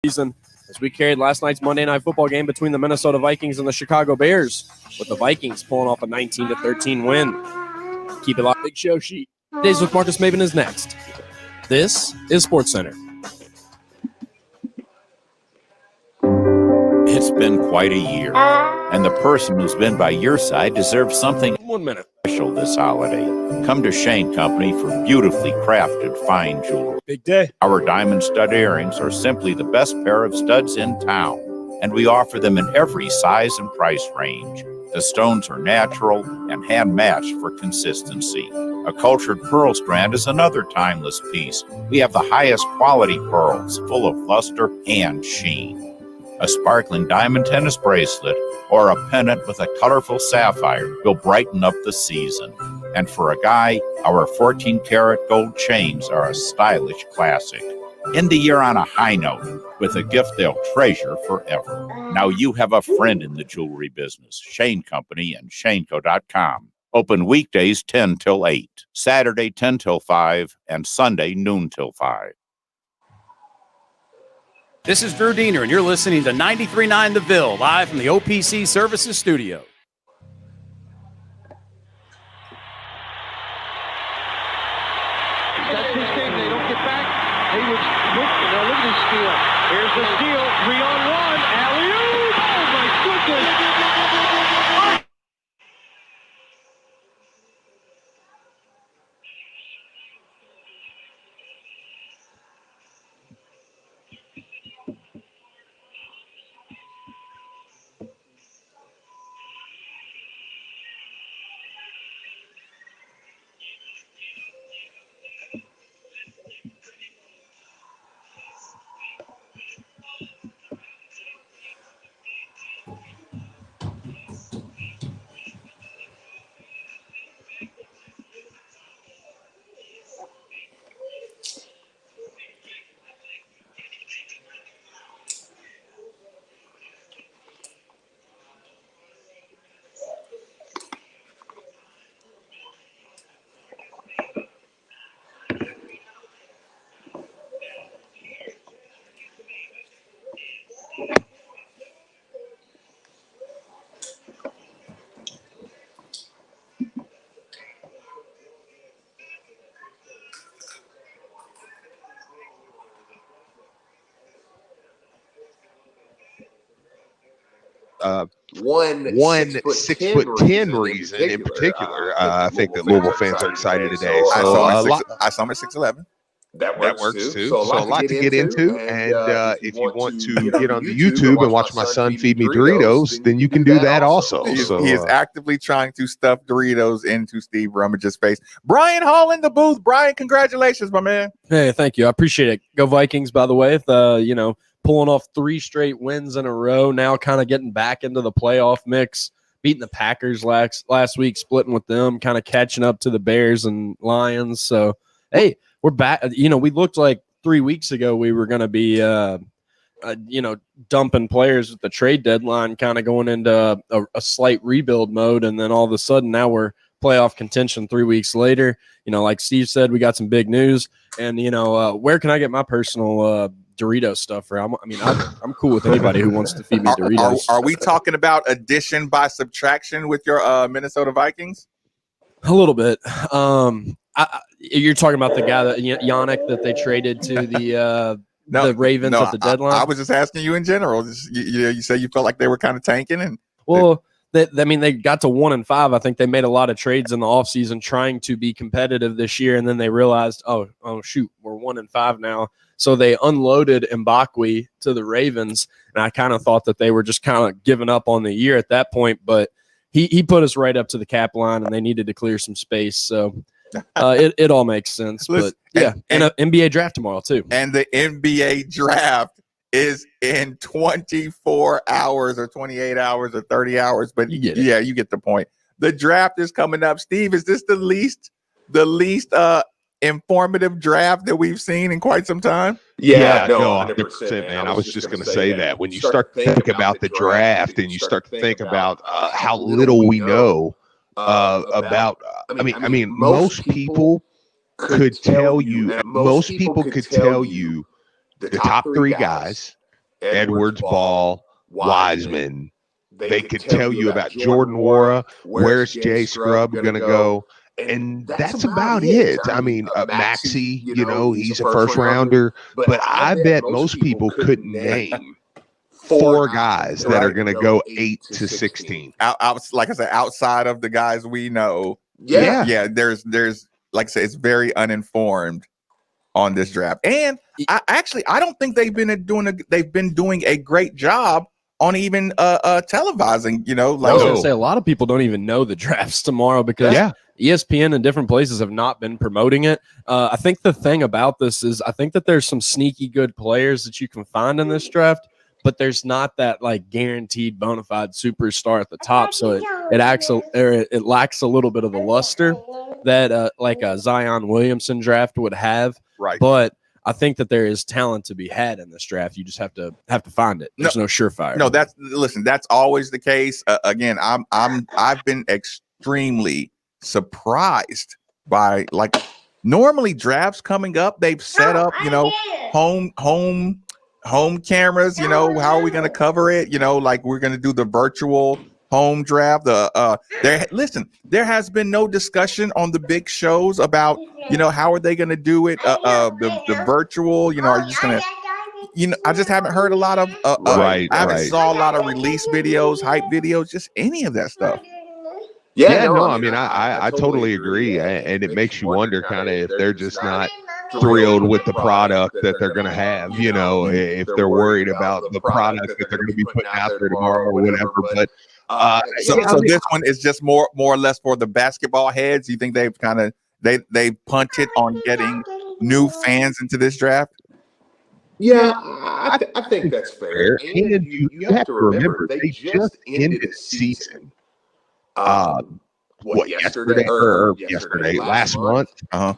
season as we carried last night's Monday Night Football game between the Minnesota Vikings and the Chicago Bears, with the Vikings pulling off a 19-13 win. Keep it locked. Big show sheet. Days with Marcus Maven is next. This is SportsCenter. It's been quite a year, and the person who's been by your side deserves something 1 minute. special this holiday. Come to Shane Company for beautifully crafted fine jewelry. Big day. Our diamond stud earrings are simply the best pair of studs in town, and we offer them in every size and price range. The stones are natural and hand-matched for consistency. A cultured pearl strand is another timeless piece. We have the highest quality pearls, full of luster and sheen. A sparkling diamond tennis bracelet or a pendant with a colorful sapphire will brighten up the season. And for a guy, our 14-karat gold chains are a stylish classic. End the year on a high note with a gift they'll treasure forever. Now you have a friend in the jewelry business. Shane Company and shaneco.com. Open weekdays 10 till 8, Saturday 10 till 5, and Sunday noon till 5. This is Drew Diener, and you're listening to 93.9 The Ville, live from the OPC Services Studio. That's his game. They don't get back. Hayward's quick. Now look at his steal. Here's the steal. 3-on-1. Alley-oop. Oh, my goodness. One 6'10" reason in particular. I think that Louisville fans are excited today. So I saw him at 6'11". That works too. So a lot to get into. And if you want to get on the YouTube and watch my son feed me Doritos, then you can do that also. He is actively trying to stuff Doritos into Steve Rummage's face. Brian Hall in the booth. Brian, congratulations, my man. Hey, thank you. I appreciate it. Go Vikings, by the way. With, pulling off 3 straight wins in a row, now kind of getting back into the playoff mix, beating the Packers last week, splitting with them, kind of catching up to the Bears and Lions. So, hey, we're back. We looked like 3 weeks ago we were going to be, dumping players at the trade deadline, kind of going into a slight rebuild mode. And then all of a sudden now we're playoff contention 3 weeks later. Like Steve said, we got some big news. And, where can I get my personal Dorito stuff? I'm cool with anybody who wants to feed me Doritos. Are we talking about addition by subtraction with your Minnesota Vikings? A little bit. You're talking about the guy that Yannick that they traded to the Ravens at the deadline. I was just asking you in general. You say you felt like they were kind of tanking, and they got to 1-5. I think they made a lot of trades in the offseason trying to be competitive this year, and then they realized, oh shoot, we're 1-5 now. So they unloaded Mbakwe to the Ravens, and I kind of thought that they were just kind of giving up on the year at that point. But he put us right up to the cap line, and they needed to clear some space. So it all makes sense. Listen, but and an NBA draft tomorrow too. And the NBA draft is in 24 hours or 28 hours or 30 hours. But you get the point. The draft is coming up. Steve, is this the least informative draft that we've seen in quite some time? Yeah, no, 100%, man. I was just going to say that when you start to think about the draft and you start to think about how little we know about, most people could tell you the top 3 guys Edwards, Ball, Wiseman. They could tell you about Jordan Nwora. Where's Jay Scrubb going to go? And that's about it. I mean, Maxey, he's a first rounder, but I bet most people couldn't name 4 guys that are going to go 8 to 16. Like I said, outside of the guys we know. Yeah. There's like I said, it's very uninformed on this draft. And I don't think they've been doing a great job on even televising, I was going to say a lot of people don't even know the drafts tomorrow because ESPN and different places have not been promoting it. I think the thing about this is I think that there's some sneaky good players that you can find in this draft, but there's not that like guaranteed bona fide superstar at the top. So it lacks a little bit of the luster that like a Zion Williamson draft would have. Right. But I think that there is talent to be had in this draft. You just have to find it. There's no surefire. No, that's always the case. Again, I've been extremely surprised by like normally drafts coming up. They've set up, home cameras. How are we going to cover it? Like we're going to do the virtual home draft. There has been no discussion on the big shows about how are they going to do it? The virtual. Are you just going to? I just haven't heard a lot of. I haven't saw a lot of release videos, hype videos, just any of that stuff. I totally agree, and it makes you wonder kind of if they're just not thrilled with the product that they're going to have, if they're worried about the product that they're going to be putting out there tomorrow or whatever. But so this one is just more or less for the basketball heads. You think they've kind of they punted on getting new fans into this draft? Yeah, I think that's fair. And you have to remember they just ended the season. Yesterday, last month, and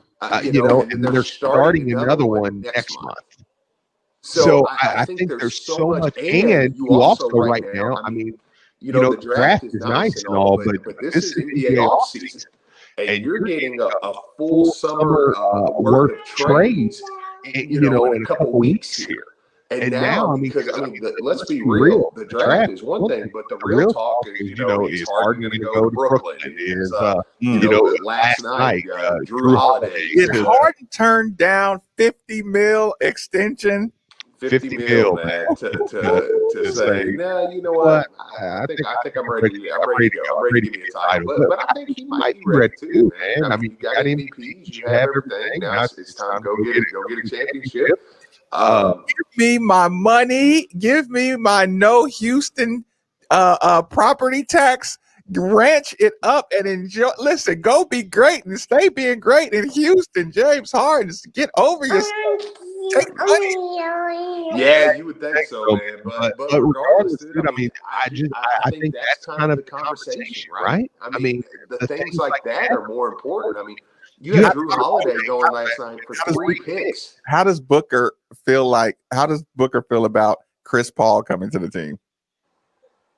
they're starting another one next month. So I think there's so much, and you also right now, the draft is nice and all, but this is NBA offseason, and you're getting a full summer worth of trades, in a couple weeks here. And now, let's be real. The draft is one thing, but the real talk is, is Harden going to go to Brooklyn? Is last night, Drew Holiday? Did Harden turn down $50 million extension? $50 million, man, to say, nah, you know what? I think I'm ready. I'm ready to get a title. But I think he might be ready too, man. You got MVPs, you have everything. Now it's time to go get a championship. Give me my money. Give me my no Houston property tax. Ranch it up and enjoy. Listen, go be great and stay being great in Houston. James Harden, just get over yourself. Take money. Yeah, you would think so, man. But regardless, I think that's kind of the conversation, right? The things like that are more important. You had Drew Holiday going last night for 3 picks. How does Booker feel about Chris Paul coming to the team?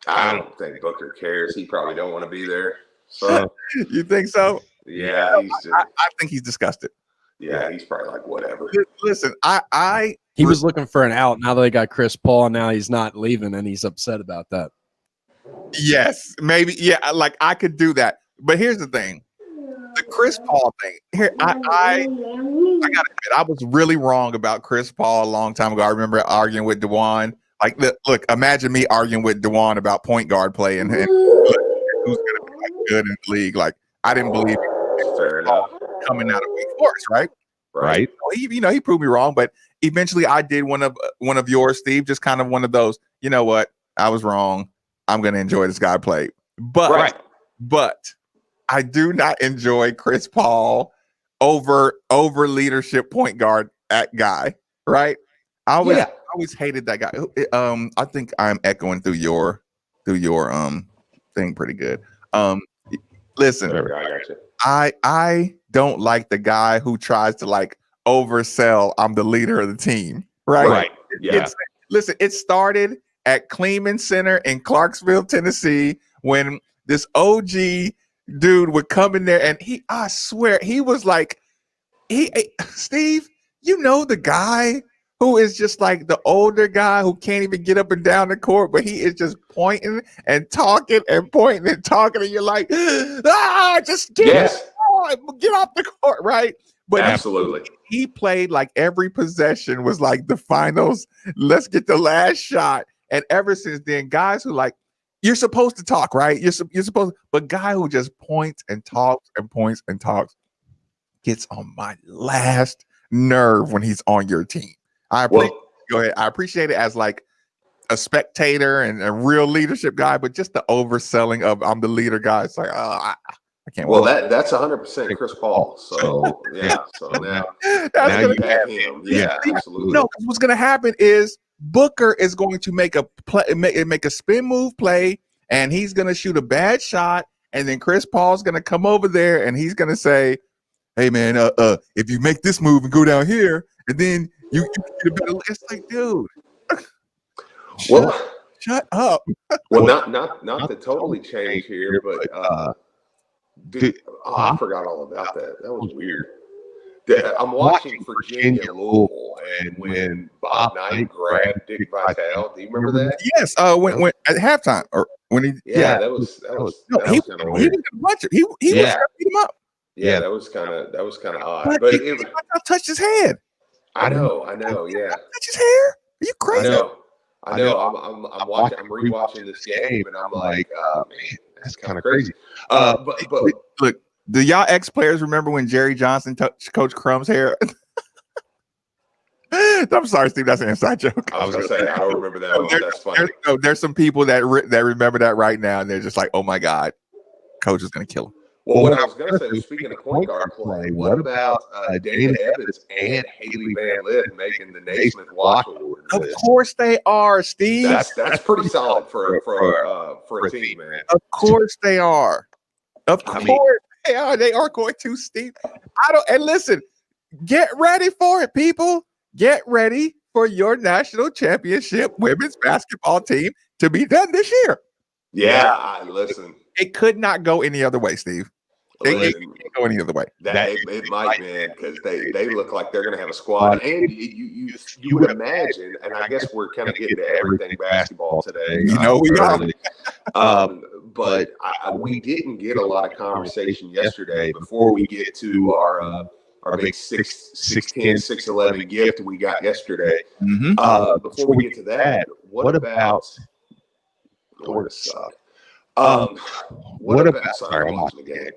I don't think Booker cares. He probably don't want to be there. So you think so? Yeah, I think he's disgusted. Yeah, he's probably like whatever. Listen, he was looking for an out. Now they got Chris Paul. Now he's not leaving, and he's upset about that. Yes, maybe. Yeah, like I could do that. But here's the thing. The Chris Paul thing. Here, I gotta admit, I was really wrong about Chris Paul a long time ago. I remember arguing with DeJuan. Like, look, imagine me arguing with DeJuan about point guard play and who's gonna be like good in the league. Like, I didn't believe it. Fair enough. Coming out of Wake Forest, right? Right. He proved me wrong, but eventually I did one of yours, Steve. Just kind of one of those. You know what? I was wrong. I'm gonna enjoy this guy play, but I do not enjoy Chris Paul over leadership point guard at guy, right? I always hated that guy. I think I'm echoing through your thing pretty good. Listen, I don't like the guy who tries to like oversell. I'm the leader of the team, right? Right. Yeah. Listen, it started at Kleeman Center in Clarksville, Tennessee, when this OG dude would come in there and I swear he was like, Steve, the guy who is just like the older guy who can't even get up and down the court, but he is just pointing and talking and pointing and talking, and you're like, just get off the court, right? But absolutely, he played like every possession was like the finals. Let's get the last shot. And ever since then, guys who like, you're supposed to talk, right? You're supposed, but guy who just points and talks and points and talks gets on my last nerve when he's on your team. Go ahead. I appreciate it as like a spectator and a real leadership guy, but just the overselling of I'm the leader guy. It's like, I can't. Well, that's 100% Chris Paul. So yeah. So now you have him. Yeah, absolutely. No, because what's going to happen is Booker is going to make a play, make a spin move play, and he's going to shoot a bad shot, and then Chris Paul's going to come over there and he's going to say, "Hey man, if you make this move and go down here, and then you get a better." It's like, dude. Shut up. Well, not to totally change here, but I forgot all about that. That was weird. I'm watching Virginia Louisville, and when Bob Knight grabbed Dick Vitale, do you remember that? Yes. When at halftime, or when he that was he was gonna punch him. He was gonna beat him up. Yeah, that was kind of odd. But it touched his head. I know. Yeah, touch his hair. Are you crazy? I know. I'm watching. I'm rewatching this game, and I'm like, man, that's kind of crazy. But look, do y'all ex-players remember when Jerry Johnson touched Coach Crumb's hair? I'm sorry, Steve. That's an inside joke. I was gonna say I don't remember that one. That's funny. There's some people that remember that right now, and they're just like, "Oh my God, Coach is gonna kill him." Well, what I was going to say was, speaking of point guard play, what about David Evans and Haley Van Lith making the Naismith Watch Award? Of course they are, Steve. That's pretty solid for a team, man. Of course they are. Of course they are. They are going to, Steve. And listen, get ready for it, people. Get ready for your national championship women's basketball team to be done this year. Yeah, listen. It could not go any other way, Steve. It can't go any other way. It might, man, because they look like they're going to have a squad. And you would imagine, and I guess we're kind of getting to everything basketball today. We are. But we didn't get a lot of conversation yesterday before we get to our big 6'10", 6'11" gift we got yesterday. Mm-hmm. Before we get to that, what about Florida suck? What about? Sorry, I'm watching the game.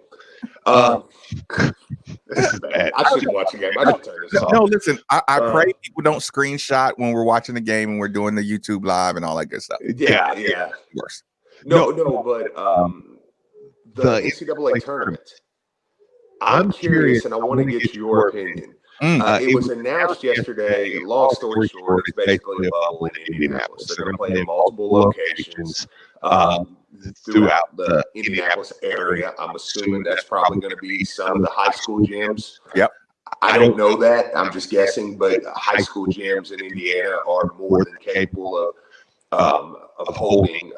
This is bad. I shouldn't watch the game. I should turn this off. No, listen. I pray people don't screenshot when we're watching the game and we're doing the YouTube live and all that good stuff. Yeah. Worse. No, but the NCAA tournament. I'm curious, and I want to get your opinion. It was announced yesterday. Long story short, it's basically a bubble in Indianapolis. They're going to play in multiple locations throughout the Indianapolis area. I'm assuming that's probably going to be some of the high school gyms. Yep. I don't know that. I'm just guessing, but high school gyms in Indiana are more than capable of holding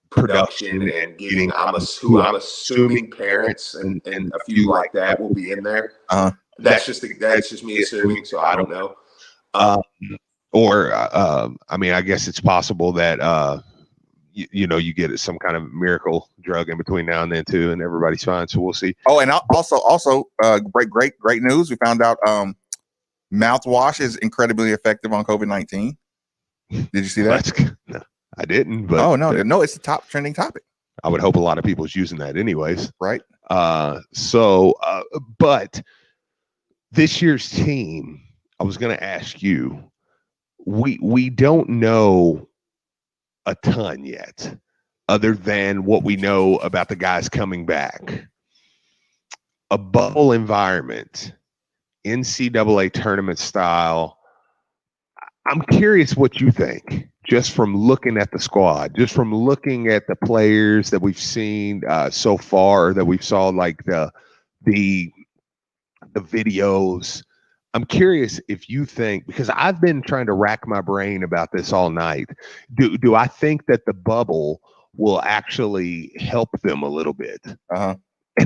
production and getting. I'm assuming parents and a few like that will be in there. That's just me assuming. So I don't know. I mean, I guess it's possible that you get some kind of miracle drug in between now and then too, and everybody's fine. So we'll see. Oh, and also, great news. We found out mouthwash is incredibly effective on COVID-19. Did you see that? No, I didn't. But no, it's the top trending topic. I would hope a lot of people is using that anyways. Right. But this year's team, I was going to ask you, we don't know a ton yet, other than what we know about the guys coming back. A bubble environment, NCAA tournament style. I'm curious what you think, just from looking at the squad, just from looking at the players that we've seen so far, that we've saw like the videos. I'm curious if you think, because I've been trying to rack my brain about this all night. Do I think that the bubble will actually help them a little bit? And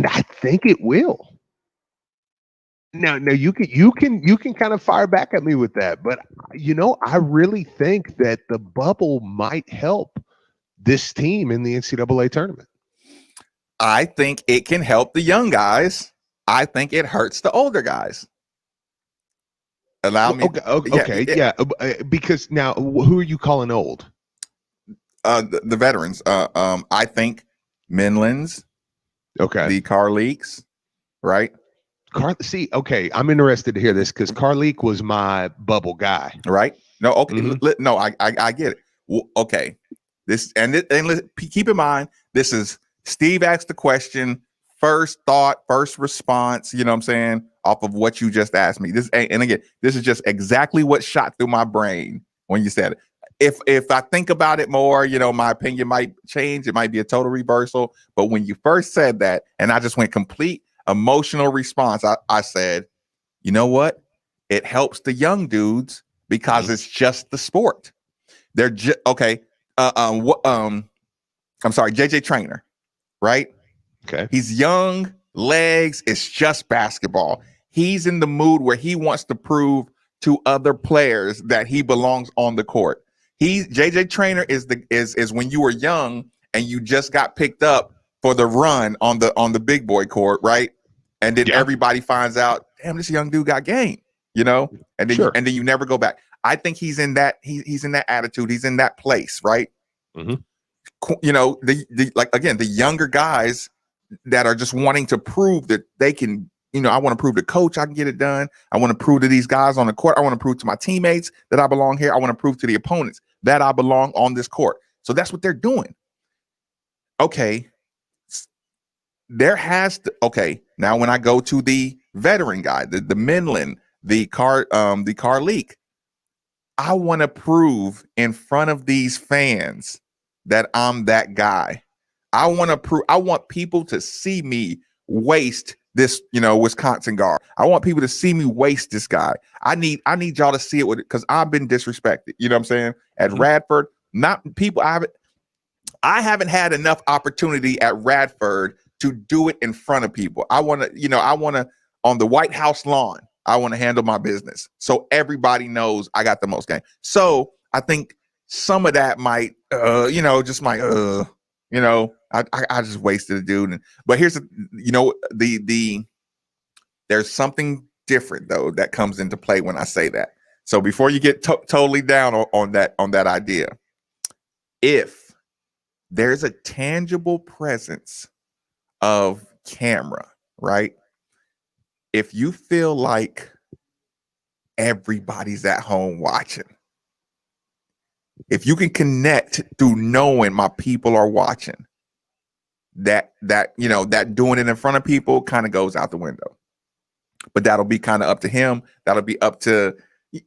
I think it will. No, you can kind of fire back at me with that, but I really think that the bubble might help this team in the NCAA tournament. I think it can help the young guys. I think it hurts the older guys. Allow me. Okay, yeah. Because now, who are you calling old? The veterans. I think Minlands. Okay. The Carleeks, right? Okay, I'm interested to hear this because Carleek was my bubble guy. Right? No, okay, no, I get it. Okay, keep in mind, this is Steve asked the question, first thought, first response. You know what I'm saying? Off of what you just asked me. And again, this is just exactly what shot through my brain when you said it. If I think about it more, my opinion might change. It might be a total reversal. But when you first said that, and I just went complete emotional response, I said, you know what? It helps the young dudes because it's just the sport. They're okay. I'm sorry, JJ Trainer, right? Okay. He's young, legs. It's just basketball. He's in the mood where he wants to prove to other players that he belongs on the court. JJ Trainer is when you were young and you just got picked up for the run on the big boy court, right? And then everybody finds out, damn, this young dude got game, and then and then you never go back. I think he's in that he's in that attitude. He's in that place, right? Mm-hmm. The younger guys that are just wanting to prove that they can. I want to prove to coach I can get it done. I want to prove to these guys on the court. I want to prove to my teammates that I belong here. I want to prove to the opponents that I belong on this court. So that's what they're doing. Okay. Now when I go to the veteran guy, the Minland, the Carleek, I want to prove in front of these fans that I'm that guy. I want people to see me waste this, Wisconsin guard. I want people to see me waste this guy. I need y'all to see it with it because I've been disrespected. You know what I'm saying? At Radford, I haven't had enough opportunity at Radford to do it in front of people. I want to, on the White House lawn, I want to handle my business. So everybody knows I got the most game. So I think some of that might, I just wasted a dude. But here's there's something different though that comes into play when I say that. So before you get totally down on that idea, if there's a tangible presence of camera, right? If you feel like everybody's at home watching, if you can connect through knowing my people are watching, that doing it in front of people kind of goes out the window. But that'll be kind of up to him. That'll be up to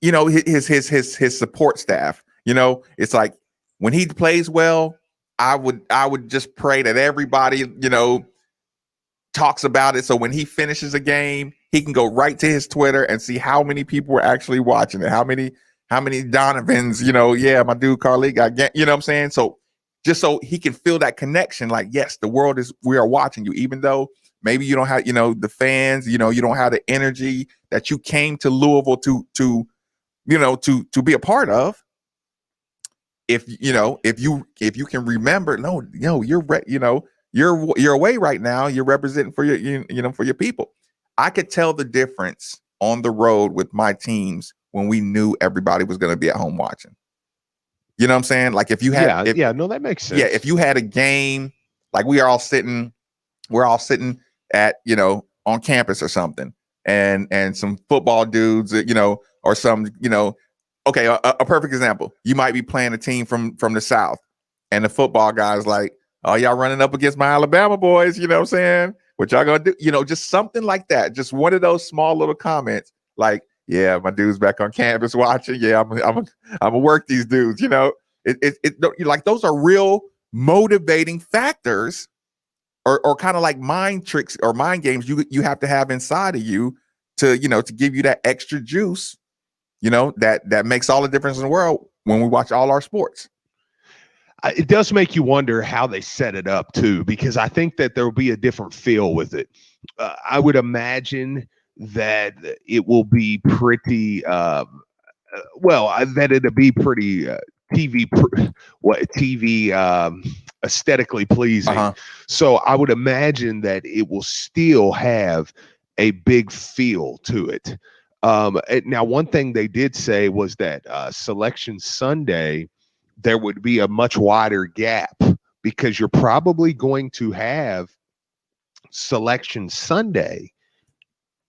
his support staff. It's like when he plays well, I would just pray that everybody talks about it. So when he finishes a game, he can go right to his Twitter and see how many people were actually watching it. How many Donovans, my dude Carleek got game, you know what I'm saying? So just so he can feel that connection, like, yes, we are watching you, even though maybe you don't have, the fans, you don't have the energy that you came to Louisville to be a part of. If you can remember, you're away right now. You're representing for for your people. I could tell the difference on the road with my teams when we knew everybody was going to be at home watching. You know what I'm saying? Like if you had, that makes sense. Yeah, if you had a game, like we're all sitting at on campus or something, and some football dudes, or some, okay, a perfect example. You might be playing a team from the South, and the football guy's like, "Oh, y'all running up against my Alabama boys?" You know what I'm saying? What y'all gonna do? Just something like that. Just one of those small little comments, like, "Yeah, my dude's back on campus watching. Yeah, I'm gonna work these dudes." Like those are real motivating factors, or kind of like mind tricks or mind games you have to have inside of you to give you that extra juice. That makes all the difference in the world when we watch all our sports. It does make you wonder how they set it up too, because I think that there will be a different feel with it. I would imagine that it will be pretty that it'll be pretty TV aesthetically pleasing. So I would imagine that it will still have a big feel to it. Now, one thing they did say was that Selection Sunday, there would be a much wider gap because you're probably going to have Selection Sunday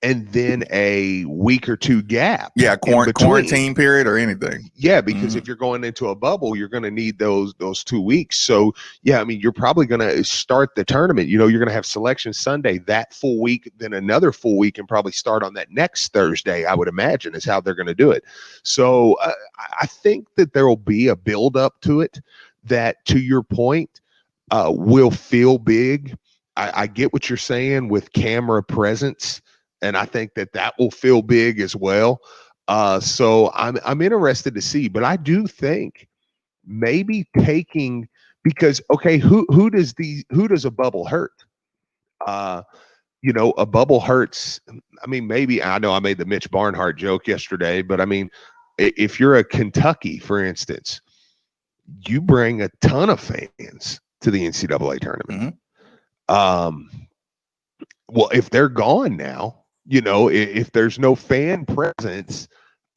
and then a week or two gap. Yeah, quarantine period or anything. Yeah, because if you're going into a bubble, you're going to need those 2 weeks. So, yeah, I mean, you're probably going to start the tournament. You know, you're going to have Selection Sunday that full week, then another full week, and probably start on that next Thursday, I would imagine, is how they're going to do it. So I think that there will be a build up to it that, to your point, will feel big. I get what you're saying with camera presence. And I think that will feel big as well. So I'm interested to see, but I do think maybe taking, because okay, who does a bubble hurt? You know, a bubble hurts. I mean, maybe I know I made the Mitch Barnhart joke yesterday, but I mean, if you're a Kentucky, for instance, you bring a ton of fans to the NCAA tournament. Well, if they're gone now, you know, if there's no fan presence,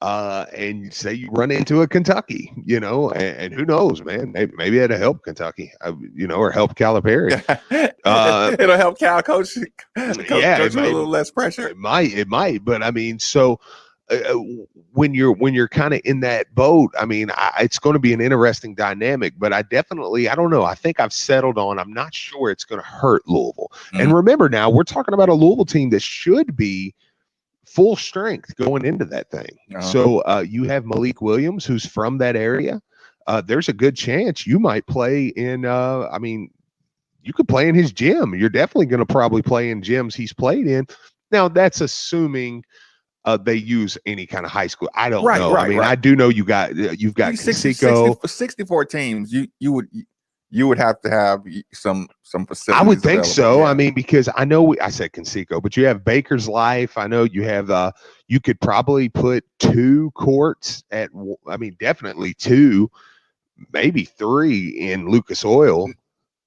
and say you run into a Kentucky, you know, and who knows, man, maybe it'll help Kentucky, you know, or help Calipari. It'll help Cal coach yeah, coach a little less pressure. It might, but I mean, so when you're kind of in that boat, I mean, it's going to be an interesting dynamic, but I don't know. I think I've settled on, I'm not sure it's going to hurt Louisville. And remember now, we're talking about a Louisville team that should be full strength going into that thing. So you have Malik Williams, who's from that area. There's a good chance you might play in, I mean, you could play in his gym. You're definitely going to probably play in gyms he's played in. Now, that's assuming they use any kind of high school. I don't know. I mean, I do know you've got Conseco. 64 teams. You would have to have some facilities. I would think so. Yeah. I mean, because I know I said Conseco, but you have Baker's Life. I know you have. You could probably put 2 courts at. I mean, definitely 2, maybe 3 in Lucas Oil.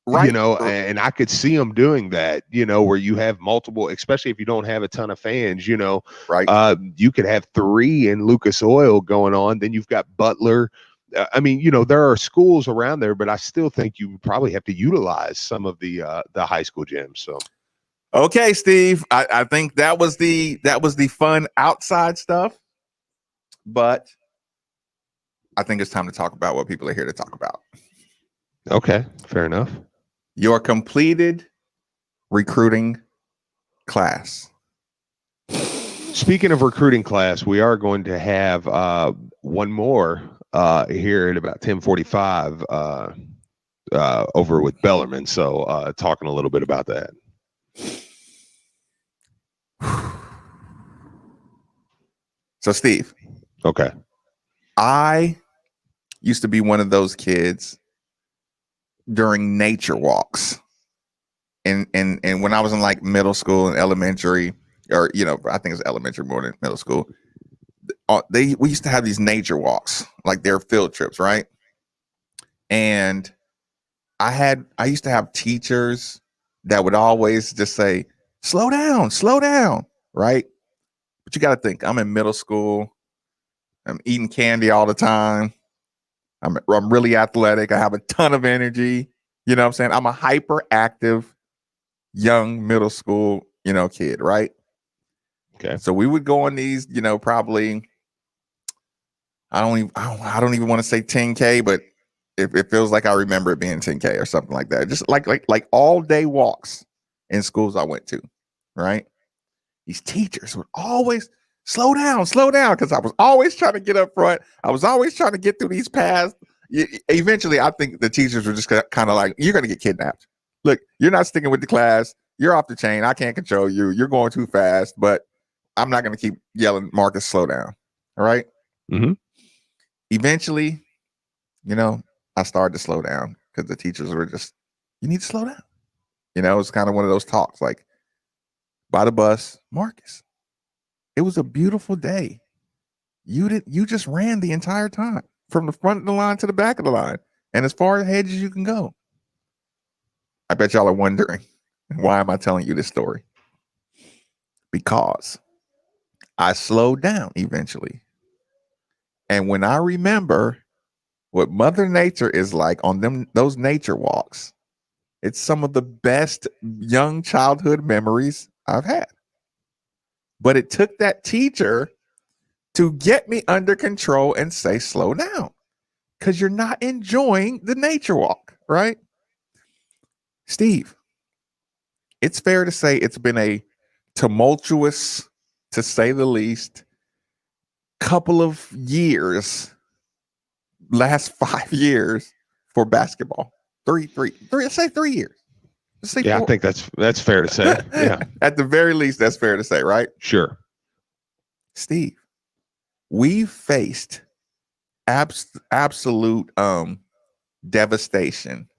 Right. You know, and I could see them doing that, you know, where you have multiple, especially if you don't have a ton of fans, you know, you could have 3 in Lucas Oil going on. Then you've got Butler. I mean, you know, there are schools around there, but I still think you would probably have to utilize some of the high school gyms. So, okay, Steve, I think that was the fun outside stuff, but I think it's time to talk about what people are here to talk about. Okay, fair enough. Your completed recruiting class. Speaking of recruiting class, we are going to have one more here at about 10:45 over with Bellarmine. So talking a little bit about that. So Steve. Okay. I used to be one of those kids during nature walks. And when I was in like middle school and elementary, or, you know, I think it's elementary more than middle school, we used to have these nature walks, like they're field trips, right? And I used to have teachers that would always just say, slow down, right? But you got to think, I'm in middle school, I'm eating candy all the time, I'm really athletic, I have a ton of energy, you know what I'm saying? I'm a hyperactive young middle school, you know, kid, right? Okay. So we would go on these, you know, probably, I don't even want to say 10K, but it feels like I remember it being 10K or something like that. Just like all day walks in schools I went to, right? These teachers would always slow down, because I was always trying to get up front. I was always trying to get through these paths. Eventually, I think the teachers were just kind of like, you're going to get kidnapped. Look, you're not sticking with the class. You're off the chain. I can't control you. You're going too fast, but I'm not going to keep yelling, Marcus, slow down. All right. Mm-hmm. Eventually, you know, I started to slow down because the teachers were just, you need to slow down. You know, it's kind of one of those talks like, by the bus, Marcus, It was a beautiful day. You just ran the entire time from the front of the line to the back of the line and as far ahead as you can go. I bet y'all are wondering, why am I telling you this story? Because I slowed down eventually. And when I remember what Mother Nature is like on those nature walks, it's some of the best young childhood memories I've had. But it took that teacher to get me under control and say, slow down, because you're not enjoying the nature walk, right? Steve, it's fair to say it's been a tumultuous, to say the least, couple of years, last 5 years for basketball. Let's say 3 years. Let's say 4. I think that's fair to say. Yeah. At the very least, that's fair to say, right? Sure. Steve, we faced absolute devastation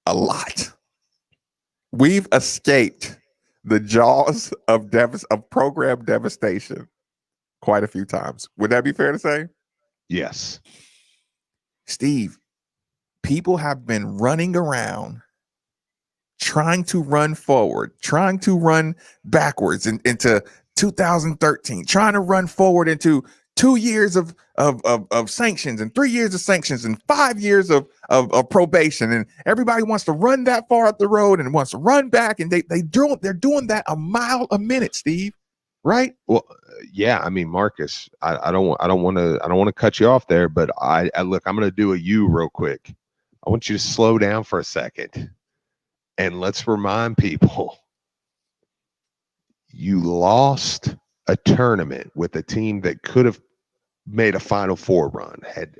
a lot. We've escaped the jaws of program devastation quite a few times. Would that be fair to say? Yes. Steve, people have been running around trying to run forward, trying to run backwards into 2013, trying to run forward into 2 years of sanctions and 3 years of sanctions and 5 years of probation. And everybody wants to run that far up the road and wants to run back. And they're doing that a mile a minute, Steve. Right? Well, yeah. I mean, Marcus, I don't want to cut you off there, but I look, I'm going to do a you real quick. I want you to slow down for a second and let's remind people you lost a tournament with a team that could have made a Final Four run, had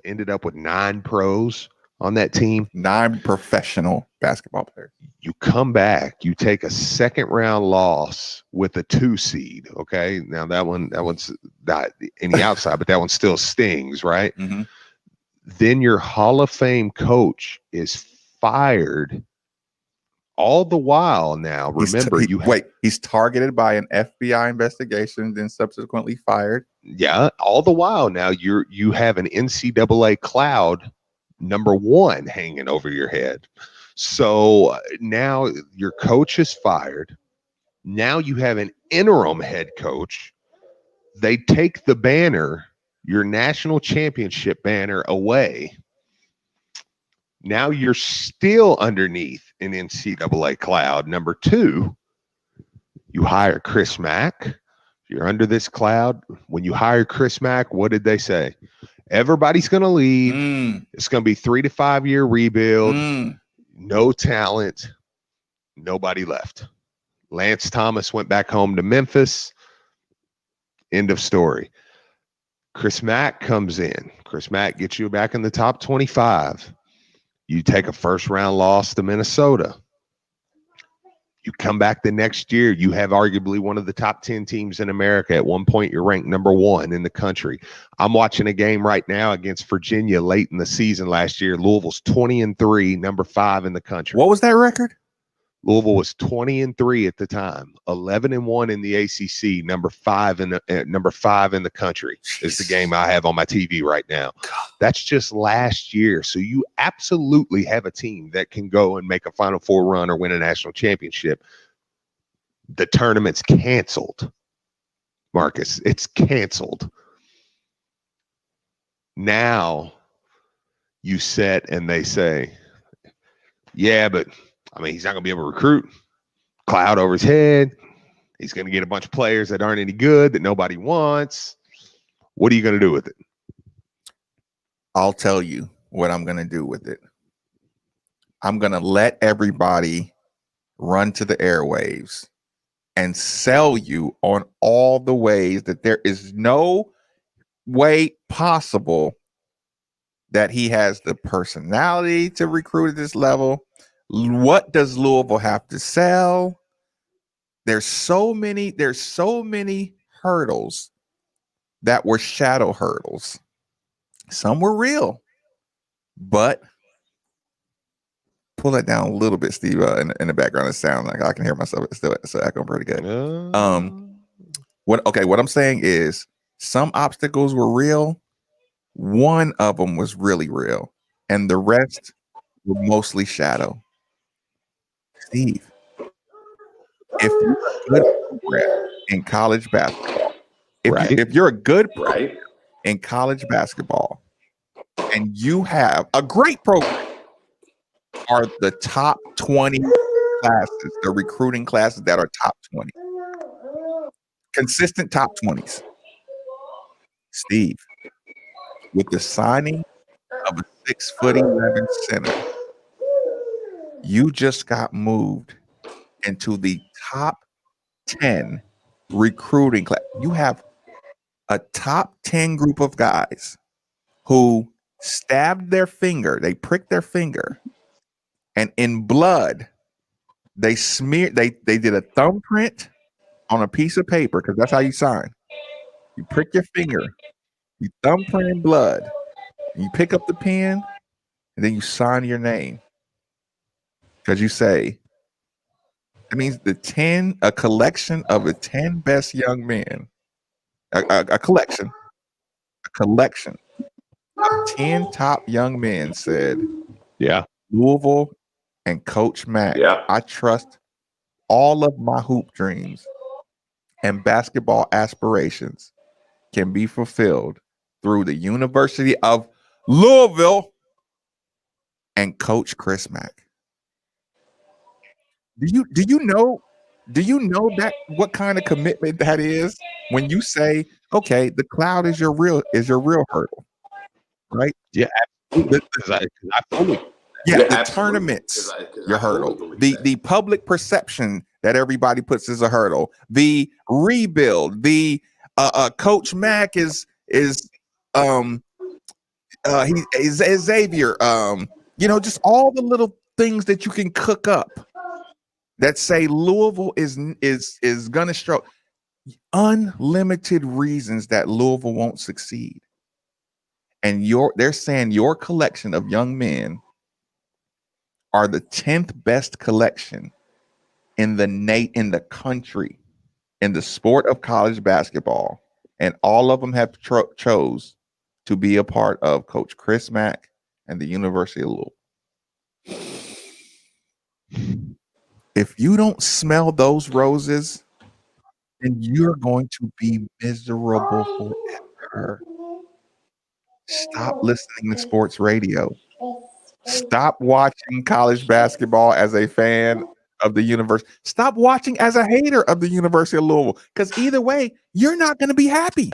ended up with 9 pros on that team, 9 professional basketball players. You come back, you take a second round loss with a 2 seed. Okay. Now that one's not in the outside, but that one still stings, right? Mm-hmm. Then your Hall of Fame coach is fired. All the while now, remember, he's targeted by an FBI investigation, then subsequently fired. Yeah. All the while now you have an NCAA cloud number 1 hanging over your head. So now your coach is fired. Now you have an interim head coach. They take the banner, your national championship banner, away. Now you're still underneath an NCAA cloud number 2. You hire Chris Mack. You're under this cloud. When you hire Chris Mack, what did they say? Everybody's going to leave. It's going to be 3 to 5 year rebuild. No talent. Nobody left. Lance Thomas went back home to Memphis. End of story. Chris Mack comes in. Chris Mack gets you back in the top 25. You take a first round loss to Minnesota. You come back the next year, you have arguably one of the top 10 teams in America. At one point, you're ranked number 1 in the country. I'm watching a game right now against Virginia late in the season last year. Louisville's 20-3, number 5 in the country. What was that record? Louisville was 20-3 at the time, 11-1 in the ACC, number 5 in the country. Is the game I have on my TV right now. That's just last year. So you absolutely have a team that can go and make a Final Four run or win a national championship. The tournament's canceled, Marcus. It's canceled. Now you set and they say, yeah, but I mean, he's not going to be able to recruit. Cloud over his head. He's going to get a bunch of players that aren't any good, that nobody wants. What are you going to do with it? I'll tell you what I'm going to do with it. I'm going to let everybody run to the airwaves and sell you on all the ways that there is no way possible that he has the personality to recruit at this level. What does Louisville have to sell? There's so many hurdles that were shadow hurdles. Some were real, but pull that down a little bit, Steve. In the background, it sounds like I can hear myself. It's still echoing pretty good. What I'm saying is some obstacles were real. One of them was really real, and the rest were mostly shadow. Steve, if you're a good program in college basketball, if you're a good program in college basketball, and you have a great program, are the top 20 classes, the recruiting classes that are top 20, consistent top 20s. Steve, with the signing of a 6'11" center, you just got moved into the top 10 recruiting class. You have a top 10 group of guys who stabbed their finger, they pricked their finger, and in blood, they did a thumbprint on a piece of paper, because that's how you sign. You prick your finger, you thumbprint in blood, and you pick up the pen, and then you sign your name. Because you say, it means a collection of the 10 best young men, a collection of 10 top young men said, Louisville and Coach Mack, I trust all of my hoop dreams and basketball aspirations can be fulfilled through the University of Louisville and Coach Chris Mack. Do you know that what kind of commitment that is when you say, okay, the cloud is your real hurdle, right? Yeah, absolutely. The tournaments, your hurdle. The public perception that everybody puts as a hurdle. The rebuild. The Coach Mack is Xavier. Just all the little things that you can cook up that say Louisville is gonna struggle. Unlimited reasons that Louisville won't succeed. And they're saying your collection of young men are the 10th best collection in the country in the sport of college basketball, and all of them have chose to be a part of Coach Chris Mack and the University of Louisville. If you don't smell those roses, then you're going to be miserable forever. Stop listening to sports radio. Stop watching college basketball as a fan of the university. Stop watching as a hater of the University of Louisville, because either way, you're not going to be happy.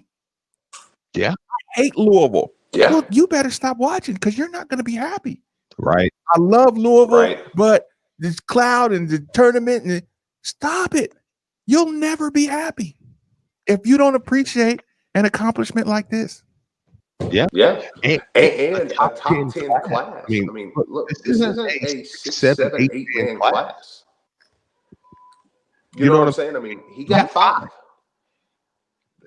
Yeah. I hate Louisville. Yeah. Well, you better stop watching, because you're not going to be happy. Right. I love Louisville, but this cloud and the tournament, and stop it. You'll never be happy if you don't appreciate an accomplishment like this. Yeah. And a top 10 class. I mean, look, this isn't a 6, 7, 8 man class. You know what I'm saying? I mean, he got 5.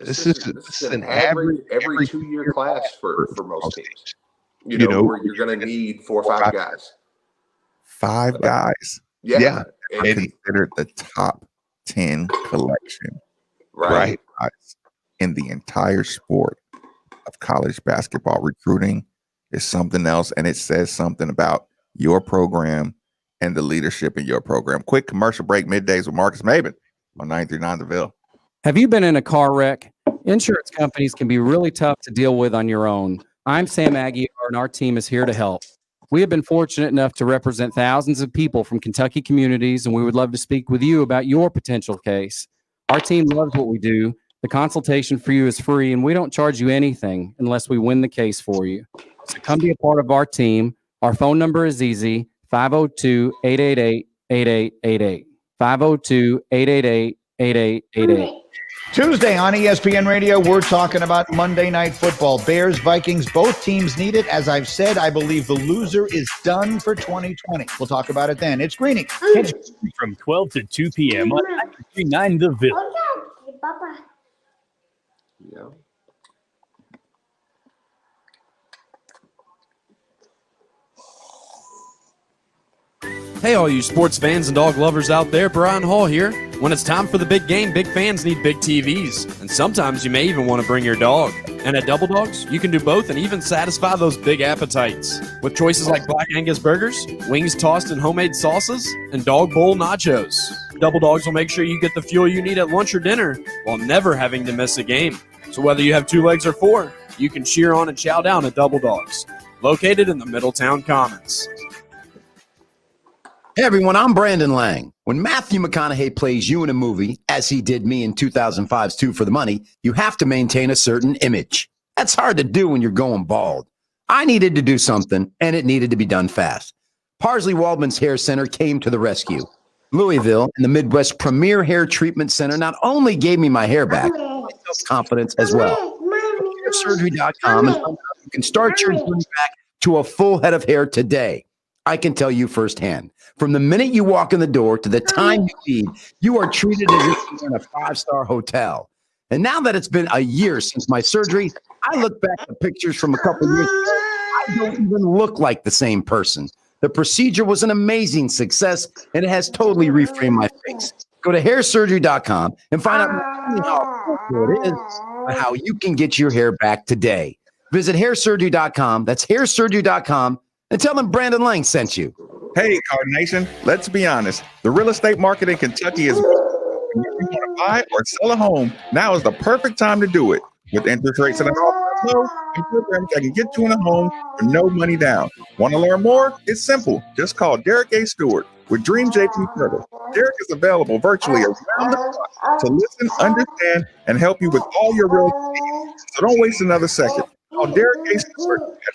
This is an average every 2-year class for most teams. You know, where you're going to need 4 or 5 guys. 5 guys. Yeah. And considered the top 10 collection. Right. In the entire sport of college basketball. Recruiting is something else, and it says something about your program and the leadership in your program. Quick commercial break, middays with Marcus Maben on 939 The Ville. Have you been in a car wreck? Insurance companies can be really tough to deal with on your own. I'm Sam Aguiar, and our team is here to help. We have been fortunate enough to represent thousands of people from Kentucky communities, and we would love to speak with you about your potential case. Our team loves what we do. The consultation for you is free, and we don't charge you anything unless we win the case for you. So come be a part of our team. Our phone number is easy, 502-888-8888. 502-888-8888. Tuesday on ESPN Radio, we're talking about Monday Night Football. Bears, Vikings, both teams need it. As I've said, I believe the loser is done for 2020. We'll talk about it then. It's Greeny. From 12 to 2 p.m. on 939 The Ville. Yeah. Hey, all you sports fans and dog lovers out there, Brian Hall here. When it's time for the big game, big fans need big TVs. And sometimes you may even want to bring your dog. And at Double Dogs, you can do both and even satisfy those big appetites. With choices like Black Angus burgers, wings tossed in homemade sauces, and dog bowl nachos. Double Dogs will make sure you get the fuel you need at lunch or dinner while never having to miss a game. So whether you have 2 legs or 4, you can cheer on and chow down at Double Dogs, located in the Middletown Commons. Hey everyone, I'm Brandon Lang. When Matthew McConaughey plays you in a movie, as he did me in 2005's Two for the Money, you have to maintain a certain image. That's hard to do when you're going bald. I needed to do something, and it needed to be done fast. Parsley Waldman's Hair Center came to the rescue. Louisville and the Midwest Premier Hair Treatment Center not only gave me my hair back, but my self-confidence as well. Hairsurgery.com and you can start your journey back to a full head of hair today. I can tell you firsthand. From the minute you walk in the door to the time you leave, you are treated as if you're in a 5-star hotel. And now that it's been a year since my surgery, I look back at pictures from a couple years ago. I don't even look like the same person. The procedure was an amazing success, and it has totally reframed my face. Go to hairsurgery.com and find out not only how affordable it is, but how you can get your hair back today. Visit hairsurgery.com. That's hairsurgery.com. And tell them Brandon Lang sent you. Hey, Card Nation, let's be honest. The real estate market in Kentucky is. If you want to buy or sell a home, now is the perfect time to do it. With interest rates at an all-time low and programs that can get you in a home for no money down. Want to learn more? It's simple. Just call Derek A. Stewart with Dream JP Credit. Derek is available virtually around the clock to listen, understand, and help you with all your real estate needs. So don't waste another second. Call Derek A. Stewart at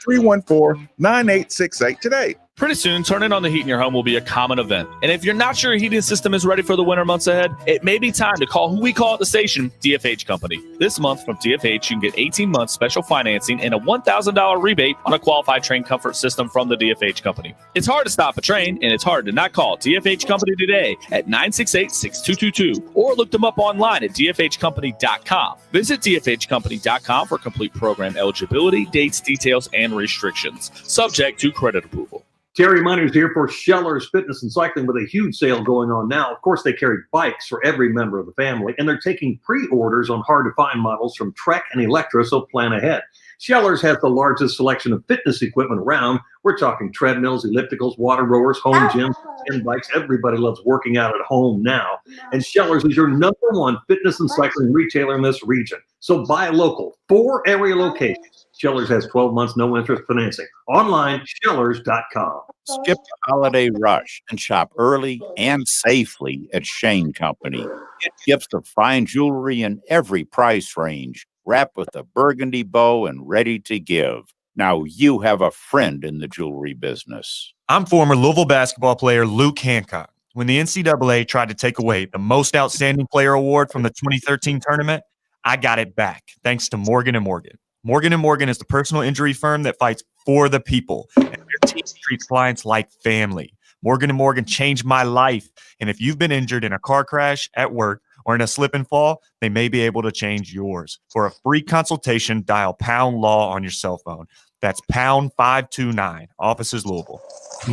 502-314-9868 today. Pretty soon, turning on the heat in your home will be a common event. And if you're not sure your heating system is ready for the winter months ahead, it may be time to call who we call at the station DFH Company. This month from DFH, you can get 18 months special financing and a $1,000 rebate on a qualified train comfort system from the DFH Company. It's hard to stop a train, and it's hard to not call DFH Company today at 968-6222 or look them up online at dfhcompany.com. Visit dfhcompany.com for complete program eligibility, dates, details, and restrictions. Subject to credit approval. Terry Miners here for Schellers Fitness and Cycling with a huge sale going on now. Of course, they carry bikes for every member of the family, and they're taking pre-orders on hard-to-find models from Trek and Electra, so plan ahead. Schellers has the largest selection of fitness equipment around. We're talking treadmills, ellipticals, water rowers, home gyms, and bikes. Everybody loves working out at home now. And Schellers is your #1 fitness and cycling retailer in this region. So buy local, 4 area locations. Schellers has 12 months, no interest financing. Online, Schellers.com. Skip the holiday rush and shop early and safely at Shane Company. Get gifts of fine jewelry in every price range, wrapped with a burgundy bow and ready to give. Now you have a friend in the jewelry business. I'm former Louisville basketball player Luke Hancock. When the NCAA tried to take away the Most Outstanding Player Award from the 2013 tournament, I got it back thanks to Morgan & Morgan. Morgan & Morgan is the personal injury firm that fights for the people, and their team treats clients like family. Morgan & Morgan changed my life, and if you've been injured in a car crash, at work, or in a slip and fall, they may be able to change yours. For a free consultation, dial Pound Law on your cell phone. That's Pound 529, offices Louisville.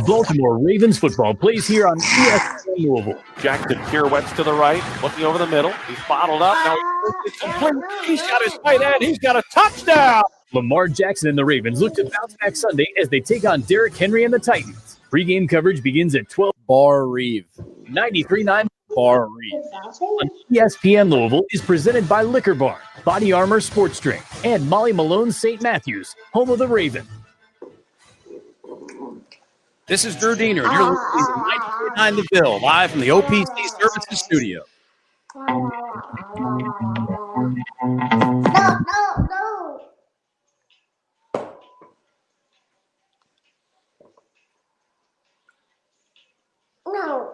Baltimore Ravens football plays here on ESPN Louisville. Jackson pirouettes to the right, looking over the middle. He's bottled up. Now he's got his tight end. He's got a touchdown. Lamar Jackson and the Ravens look to bounce back Sunday as they take on Derrick Henry and the Titans. Pre-game coverage begins at 12. Bar Reeve. 93.9 Bar Reeve. On ESPN Louisville is presented by Liquor Barn, Body Armor Sports Drink, and Molly Malone St. Matthews, home of the Raven. This is Drew Diener, and you're listening to 93.9 The Bill, live from the OPC Services Studio. No.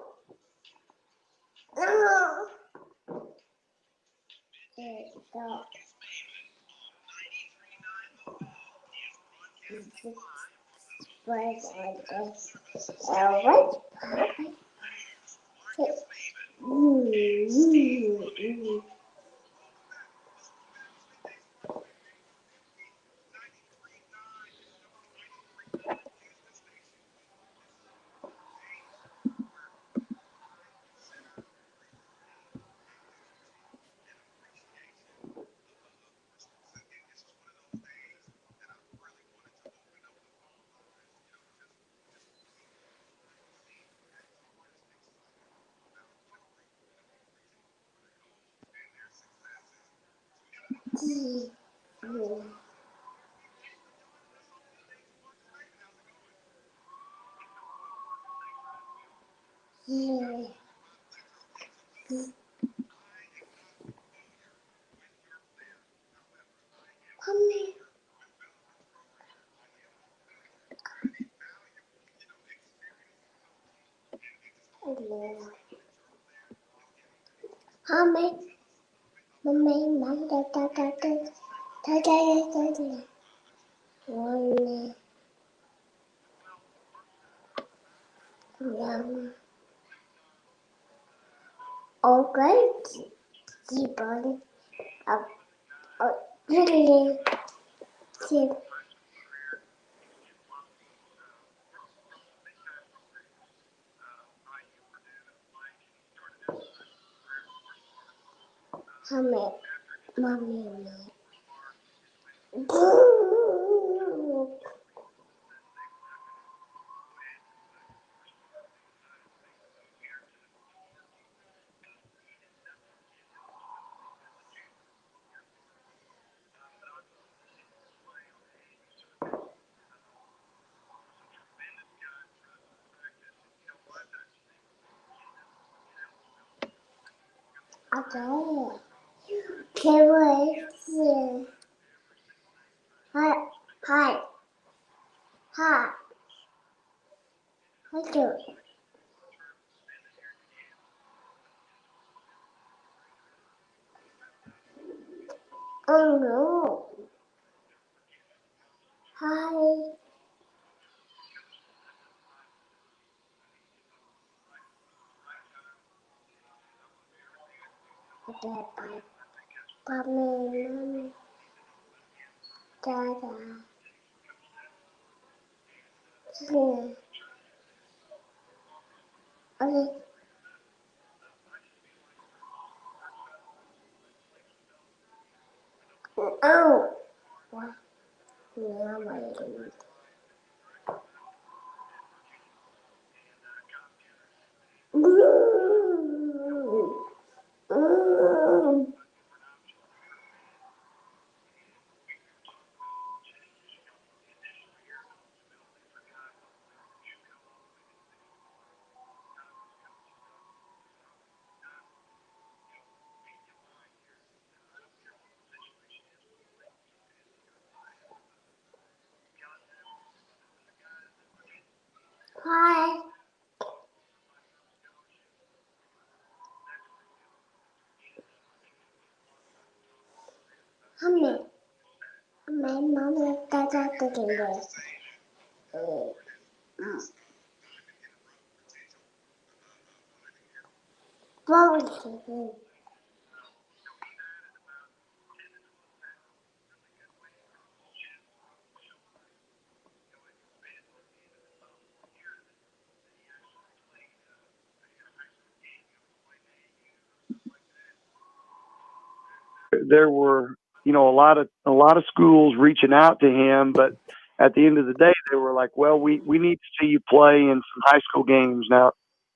There were, a lot of schools reaching out to him, but at the end of the day, they were like, well, we need to see you play in some high school games. Now,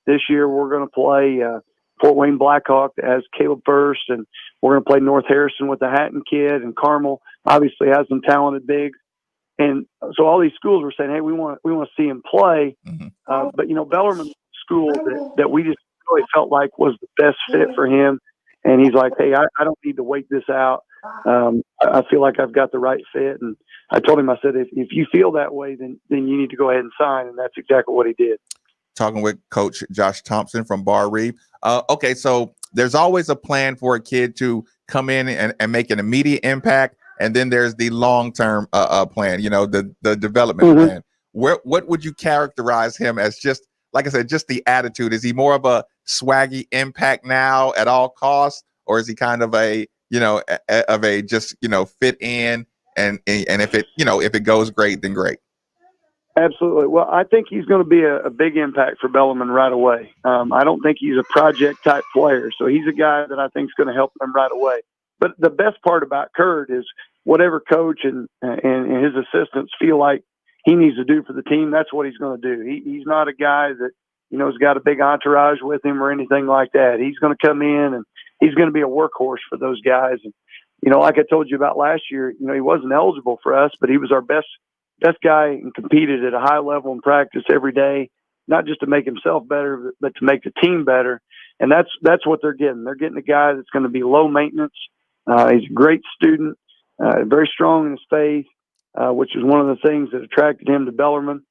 this year we're going to play Fort Wayne Blackhawk as Caleb First, and we're going to play North Harrison with the Hatton kid, and Carmel obviously has some talented bigs. And so all these schools were saying, hey, we want to see him play. But, Bellarmine school that we just really felt like was the best fit for him. And he's like, hey, I don't need to wait this out. I feel like I've got the right fit. And I told him, I said, if you feel that way, then you need to go ahead and sign. And that's exactly what he did. Talking with Coach Josh Thompson from Bar Reeve. Okay, so there's always a plan for a kid to come in and make an immediate impact. And then there's the long-term plan, the development plan. What would you characterize him as? Just like I said, just the attitude. Is he more of a swaggy impact now at all costs, or is he kind of a just fit in and if it goes great, then great? Absolutely. Well, I think he's going to be a big impact for Bellarmine right away. I don't think he's a project type player, so he's a guy that I think is going to help them right away. But the best part about Kurt is whatever coach and his assistants feel like he needs to do for the team, that's what he's going to do. He's not a guy that, has got a big entourage with him or anything like that. He's going to come in and he's going to be a workhorse for those guys. And, like I told you about last year, he wasn't eligible for us, but he was our best guy and competed at a high level in practice every day, not just to make himself better, but to make the team better. And that's what they're getting. They're getting a guy that's going to be low maintenance. He's a great student, very strong in his faith, which is one of the things that attracted him to Bellarmine.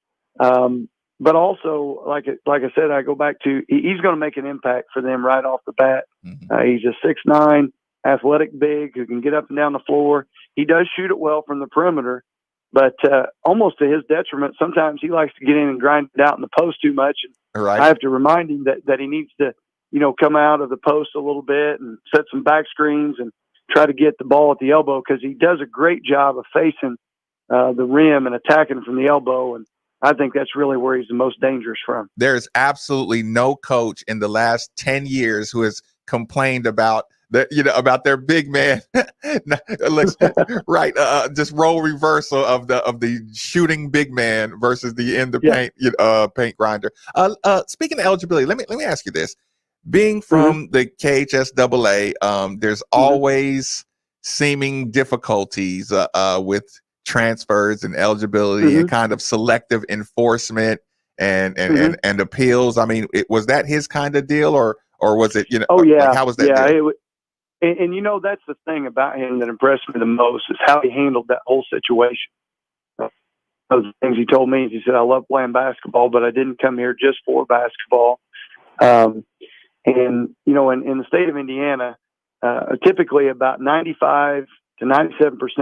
But also, like I said, I go back to he's going to make an impact for them right off the bat. He's a 6'9", athletic big who can get up and down the floor. He does shoot it well from the perimeter, but almost to his detriment, sometimes he likes to get in and grind it out in the post too much. And I have to remind him that he needs to, come out of the post a little bit and set some back screens and try to get the ball at the elbow, because he does a great job of facing the rim and attacking from the elbow. And I think that's really where he's the most dangerous from. There's absolutely no coach in the last 10 years who has complained about about their big man. Right. Just role reversal of the shooting big man versus the in the paint grinder. Speaking of eligibility, let me ask you this. Being from the KHSAA, there's always seeming difficulties with transfers and eligibility and kind of selective enforcement and appeals. I mean, was that his kind of deal, or was it, how was that deal? And that's the thing about him that impressed me the most is how he handled that whole situation. Those things he told me, he said, I love playing basketball, but I didn't come here just for basketball. And, in the state of Indiana, typically about 95 to 97%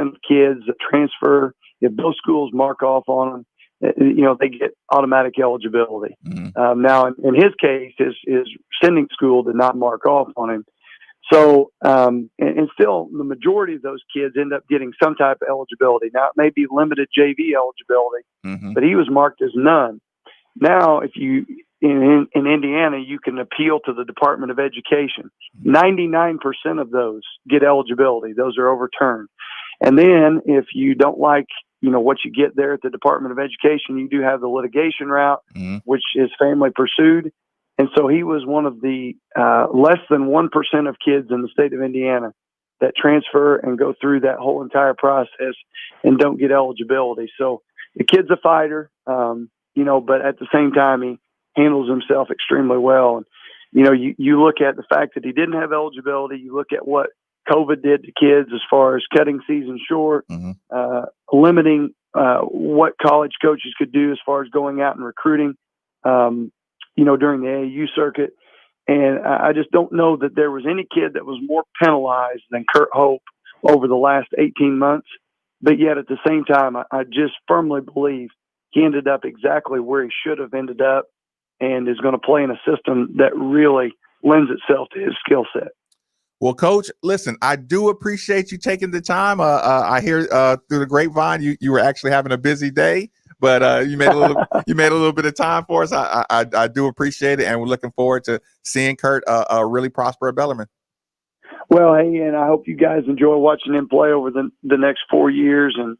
of kids that transfer, if those schools mark off on them, they get automatic eligibility. Now, in his case, his sending school did not mark off on him. So, and still the majority of those kids end up getting some type of eligibility. Now, it may be limited JV eligibility, but he was marked as none. Now, if you, in Indiana, you can appeal to the Department of Education. 99% of those get eligibility. Those are overturned. And then if you don't like, what you get there at the Department of Education, you do have the litigation route, which his family pursued. And so he was one of the less than 1% of kids in the state of Indiana that transfer and go through that whole entire process and don't get eligibility. So the kid's a fighter, but at the same time, he handles himself extremely well. And, you look at the fact that he didn't have eligibility, you look at what COVID did to kids as far as cutting season short, limiting what college coaches could do as far as going out and recruiting, during the AAU circuit. And I just don't know that there was any kid that was more penalized than Kurt Hope over the last 18 months. But yet at the same time, I just firmly believe he ended up exactly where he should have ended up and is going to play in a system that really lends itself to his skill set. Well, Coach, listen, I do appreciate you taking the time. I hear through the grapevine you were actually having a busy day, but you made a little bit of time for us. I do appreciate it, and we're looking forward to seeing Kurt really prosper at Bellarmine. Well, hey, and I hope you guys enjoy watching him play over the next 4 years, and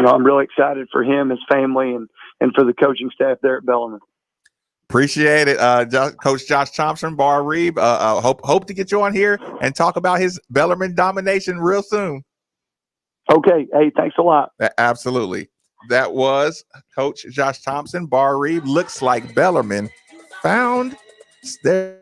I'm really excited for him, his family, and for the coaching staff there at Bellarmine. Appreciate it. Coach Josh Thompson, Bar Reeb. Hope to get you on here and talk about his Bellarmine domination real soon. Okay. Hey, thanks a lot. Absolutely. That was Coach Josh Thompson, Bar Reeb. Looks like Bellarmine found their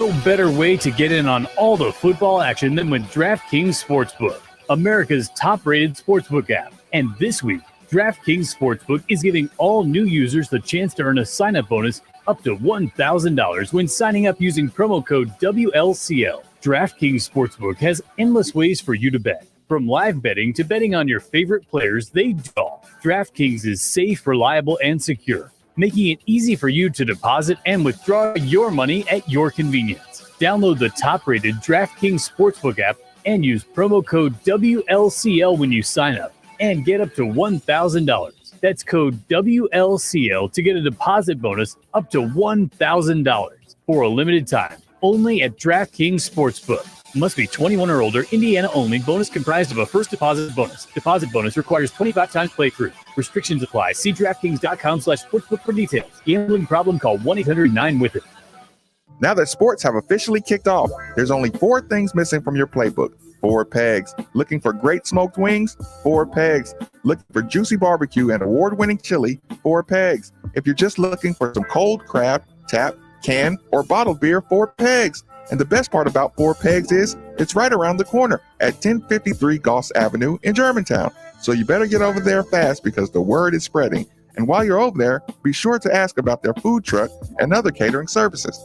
No better way to get in on all the football action than with DraftKings Sportsbook, America's top-rated sportsbook app. And this week, DraftKings Sportsbook is giving all new users the chance to earn a sign-up bonus up to $1,000 when signing up using promo code WLCL. DraftKings Sportsbook has endless ways for you to bet. From live betting to betting on your favorite players, they do all. DraftKings is safe, reliable, and secure, making it easy for you to deposit and withdraw your money at your convenience. Download the top-rated DraftKings Sportsbook app and use promo code WLCL when you sign up and get up to $1,000. That's code WLCL to get a deposit bonus up to $1,000 for a limited time, only at DraftKings Sportsbook. Must be 21 or older, Indiana only. Bonus comprised of a first deposit bonus. Deposit bonus requires 25 times playthrough. Restrictions apply. See DraftKings.com/sportsbook for details. Gambling problem? Call 1-800-9-WITH-IT. Now that sports have officially kicked off, there's only 4 things missing from your playbook. 4 pegs. Looking for great smoked wings? 4 pegs. Looking for juicy barbecue and award-winning chili? 4 pegs. If you're just looking for some cold craft, tap, can, or bottled beer? 4 pegs. And the best part about 4 pegs is it's right around the corner at 1053 Goss Avenue in Germantown. So you better get over there fast because the word is spreading. And while you're over there, be sure to ask about their food truck and other catering services.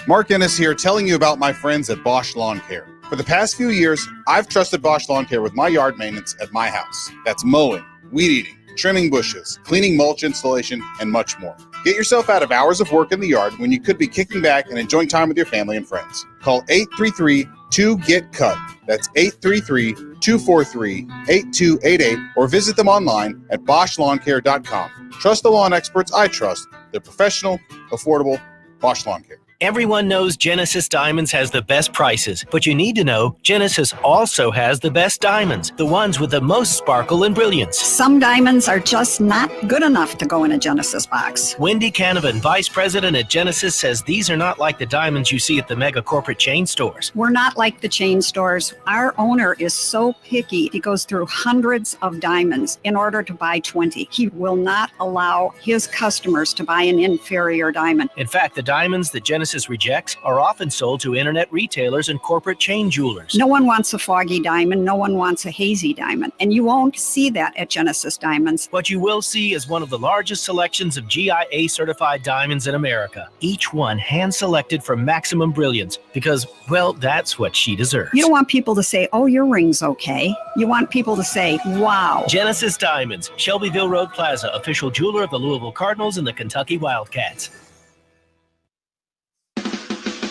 Mark Ennis here, telling you about my friends at Bosch Lawn Care. For the past few years, I've trusted Bosch Lawn Care with my yard maintenance at my house. That's mowing, weed eating, trimming bushes, cleaning mulch installation, and much more. Get yourself out of hours of work in the yard when you could be kicking back and enjoying time with your family and friends. Call 833-2GET-CUT. That's 833-243-8288 or visit them online at BoschLawnCare.com. Trust the lawn experts I trust. They're professional, affordable. Bosch Lawn Care. Everyone knows Genesis Diamonds has the best prices, but you need to know Genesis also has the best diamonds, the ones with the most sparkle and brilliance. Some diamonds are just not good enough to go in a Genesis box. Wendy Canavan, Vice President at Genesis, says these are not like the diamonds you see at the mega corporate chain stores. We're not like the chain stores. Our owner is so picky. He goes through hundreds of diamonds in order to buy 20. He will not allow his customers to buy an inferior diamond. In fact, the diamonds that Genesis rejects are often sold to internet retailers and corporate chain jewelers. No one wants a foggy diamond. No one wants a hazy diamond. And you won't see that at Genesis Diamonds. What you will see is one of the largest selections of GIA certified diamonds in America. Each one hand-selected for maximum brilliance because, well, that's what she deserves. You don't want people to say, oh, your ring's okay. You want people to say, wow. Genesis Diamonds, Shelbyville Road Plaza, official jeweler of the Louisville Cardinals and the Kentucky Wildcats.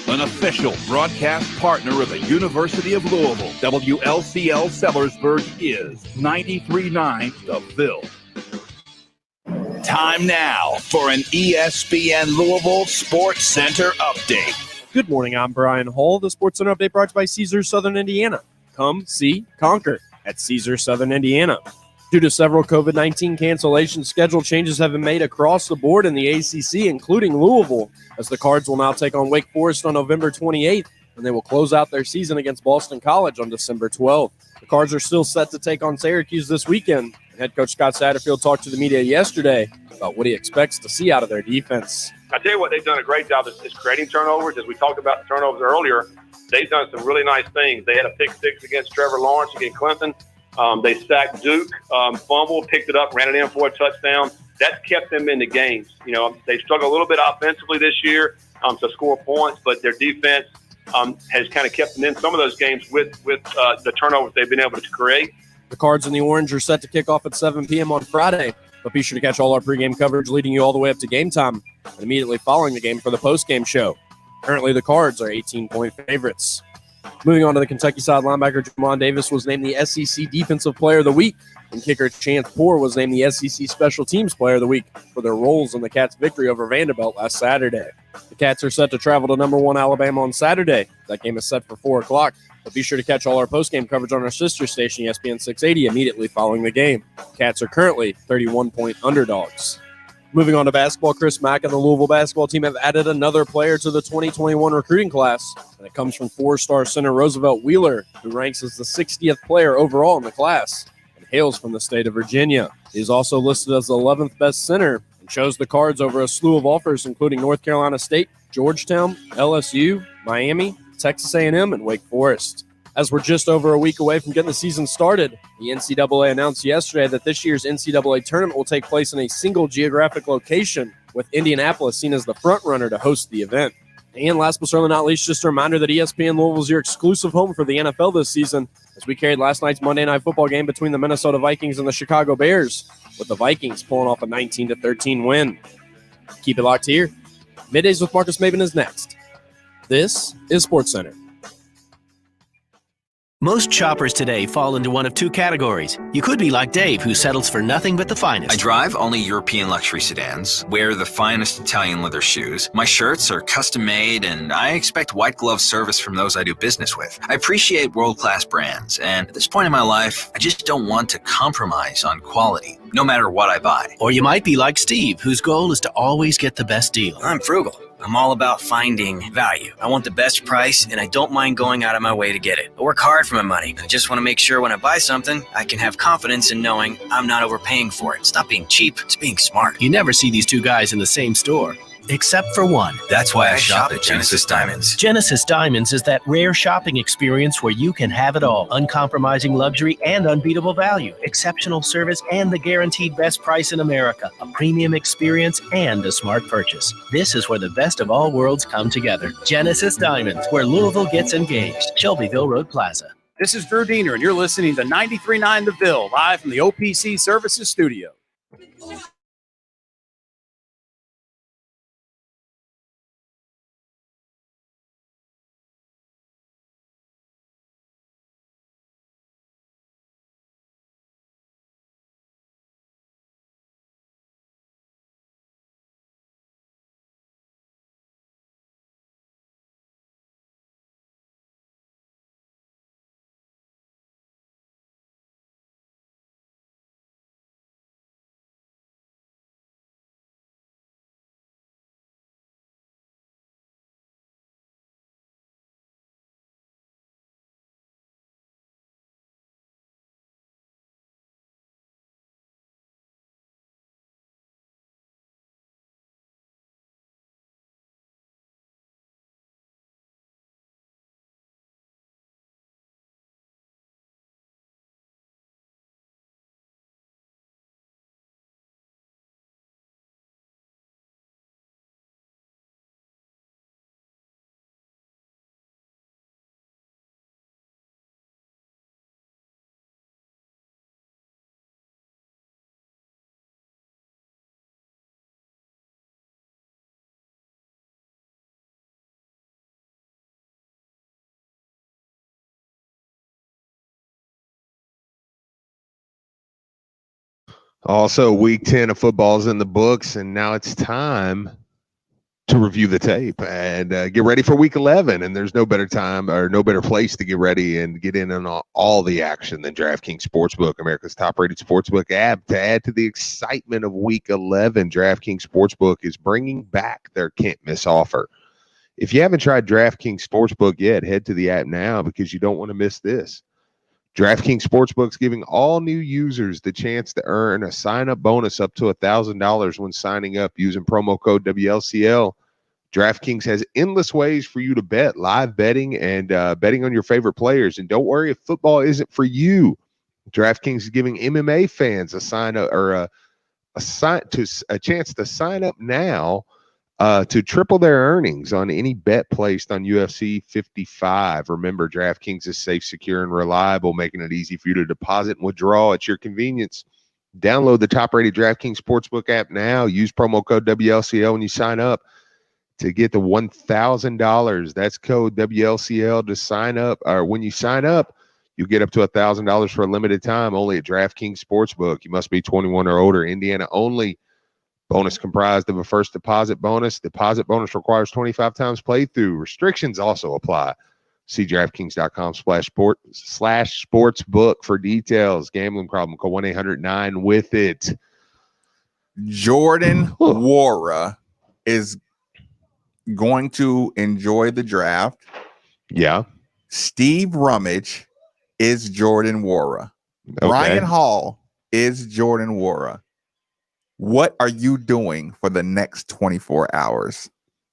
An official broadcast partner of the University of Louisville, WLCL Sellersburg is 93.9 The Ville. Time now for an ESPN Louisville Sports Center update. Good morning, I'm Brian Hull. The Sports Center update brought to you by Caesars Southern Indiana. Come, see, conquer at Caesars Southern Indiana. Due to several COVID-19 cancellations, schedule changes have been made across the board in the ACC, including Louisville, as the Cards will now take on Wake Forest on November 28th, and they will close out their season against Boston College on December 12th. The Cards are still set to take on Syracuse this weekend. Head coach Scott Satterfield talked to the media yesterday about what he expects to see out of their defense. I tell you what, they've done a great job is creating turnovers. As we talked about the turnovers earlier, they've done some really nice things. They had a pick six against Trevor Lawrence against Clemson. They sacked Duke, fumbled, picked it up, ran it in for a touchdown. That's kept them in the games. You know, they struggled a little bit offensively this year to score points, but their defense has kind of kept them in some of those games with the turnovers they've been able to create. The Cards and the Orange are set to kick off at 7 p.m. on Friday, but be sure to catch all our pregame coverage leading you all the way up to game time and immediately following the game for the postgame show. Currently, the Cards are 18-point favorites. Moving on to the Kentucky side, linebacker Jamon Davis was named the SEC Defensive Player of the Week, and kicker Chance Poore was named the SEC Special Teams Player of the Week for their roles in the Cats' victory over Vanderbilt last Saturday. The Cats are set to travel to number 1 Alabama on Saturday. That game is set for 4 o'clock, but be sure to catch all our postgame coverage on our sister station, ESPN 680, immediately following the game. The Cats are currently 31-point underdogs. Moving on to basketball, Chris Mack and the Louisville basketball team have added another player to the 2021 recruiting class, and it comes from 4-star center Roosevelt Wheeler, who ranks as the 60th player overall in the class and hails from the state of Virginia. He is also listed as the 11th best center and chose the Cards over a slew of offers, including North Carolina State, Georgetown, LSU, Miami, Texas A&M, and Wake Forest. As we're just over a week away from getting the season started, the NCAA announced yesterday that this year's NCAA tournament will take place in a single geographic location, with Indianapolis seen as the front runner to host the event. And last but certainly not least, just a reminder that ESPN Louisville is your exclusive home for the NFL this season, as we carried last night's Monday Night Football game between the Minnesota Vikings and the Chicago Bears, with the Vikings pulling off a 19-13 win. Keep it locked here. Middays with Marcus Maven is next. This is SportsCenter. Most shoppers today fall into one of two categories. You could be like Dave, who settles for nothing but the finest. I drive only European luxury sedans, wear the finest Italian leather shoes. My shirts are custom made, and I expect white glove service from those I do business with. I appreciate world-class brands, and at this point in my life, I just don't want to compromise on quality, no matter what I buy. Or you might be like Steve, whose goal is to always get the best deal. I'm frugal. I'm all about finding value. I want the best price, and I don't mind going out of my way to get it. I work hard for my money. I just want to make sure when I buy something, I can have confidence in knowing I'm not overpaying for it. It's not being cheap, it's being smart. You never see these two guys in the same store. Except for one. That's why I shop at Genesis Diamonds. Genesis Diamonds is that rare shopping experience where you can have it all. Uncompromising luxury and unbeatable value. Exceptional service and the guaranteed best price in America. A premium experience and a smart purchase. This is where the best of all worlds come together. Genesis Diamonds, where Louisville gets engaged. Shelbyville Road Plaza. This is Drew Diener, and you're listening to 93.9 The Ville, live from the OPC Services Studio. Also, week 10 of football is in the books, and now it's time to review the tape and get ready for week 11. And there's no better time or no better place to get ready and get in on all the action than DraftKings Sportsbook, America's top-rated sportsbook app. To add to the excitement of week 11, DraftKings Sportsbook is bringing back their can't-miss offer. If you haven't tried DraftKings Sportsbook yet, head to the app now because you don't want to miss this. DraftKings Sportsbook's giving all new users the chance to earn a sign-up bonus up to $1,000 when signing up using promo code WLCL. DraftKings has endless ways for you to bet, live betting and betting on your favorite players. And don't worry if football isn't for you. DraftKings is giving MMA fans a sign-up or a chance to sign up now to triple their earnings on any bet placed on UFC 55. Remember, DraftKings is safe, secure, and reliable, making it easy for you to deposit and withdraw at your convenience. Download the top-rated DraftKings Sportsbook app now. Use promo code WLCL when you sign up to get the $1,000. That's code WLCL to sign up. Or when you sign up, you get up to $1,000 for a limited time only at DraftKings Sportsbook. You must be 21 or older. Indiana only. Bonus comprised of a first deposit bonus. Deposit bonus requires 25 times playthrough. Restrictions also apply. See DraftKings.com/sportsbook for details. Gambling problem, call 1-800-9-WITH-IT. Jordan Nwora is going to enjoy the draft. Yeah. Steve Rummage is Jordan Nwora. Okay. Ryan Hall is Jordan Nwora. What are you doing for the next 24 hours?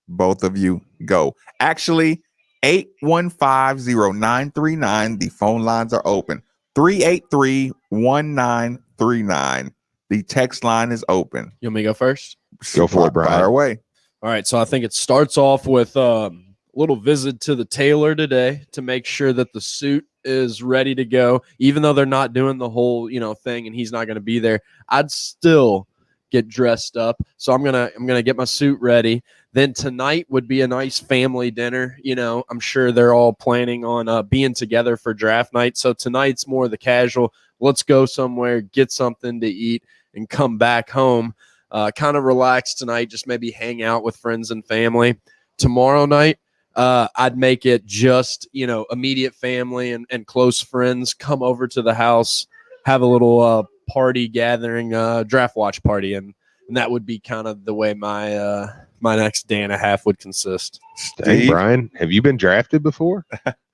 Both of you go. Actually, 815-0939. The phone lines are open. 383-1939. The text line is open. You want me to go first? Go for it, Brian. Fire away. All right, so I think it starts off with a little visit to the tailor today to make sure that the suit is ready to go. Even though they're not doing the whole, thing and he's not going to be there, I'd still get dressed up. So I'm gonna get my suit ready. Then tonight would be a nice family dinner. I'm sure they're all planning on being together for draft night. So tonight's more the casual. Let's go somewhere, get something to eat, and come back home. Kind of relax tonight, just maybe hang out with friends and family. Tomorrow night, I'd make it just, immediate family and close friends come over to the house, have a little party gathering, draft watch party. And that would be kind of the way my next day and a half would consist. Hey, Brian, have you been drafted before?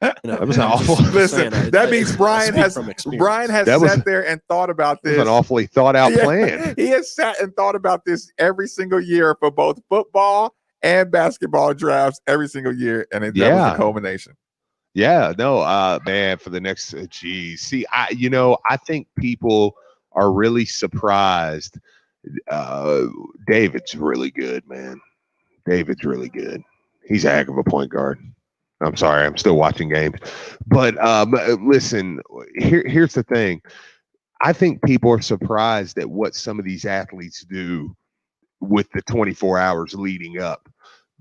That was awful. Listen, that means Brian has sat there and thought about this. That was an awfully thought out plan. He has sat and thought about this every single year for both football and basketball drafts every single year, and that was the culmination. Yeah, no, man, for the next, I think people are really surprised. David's really good, man. David's really good. He's a heck of a point guard. I'm sorry, I'm still watching games. But listen, here's the thing. I think people are surprised at what some of these athletes do with the 24 hours leading up,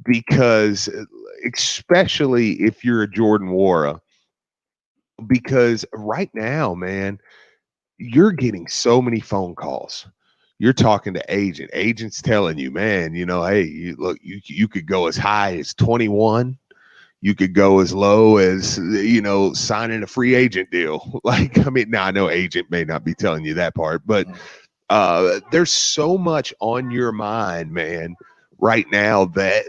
because especially if you're a Jordan Nwora, because right now, man, you're getting so many phone calls. You're talking to agents telling you, man, hey, you could go as high as 21. You could go as low as, signing a free agent deal. Now I know agent may not be telling you that part, but there's so much on your mind, man, right now that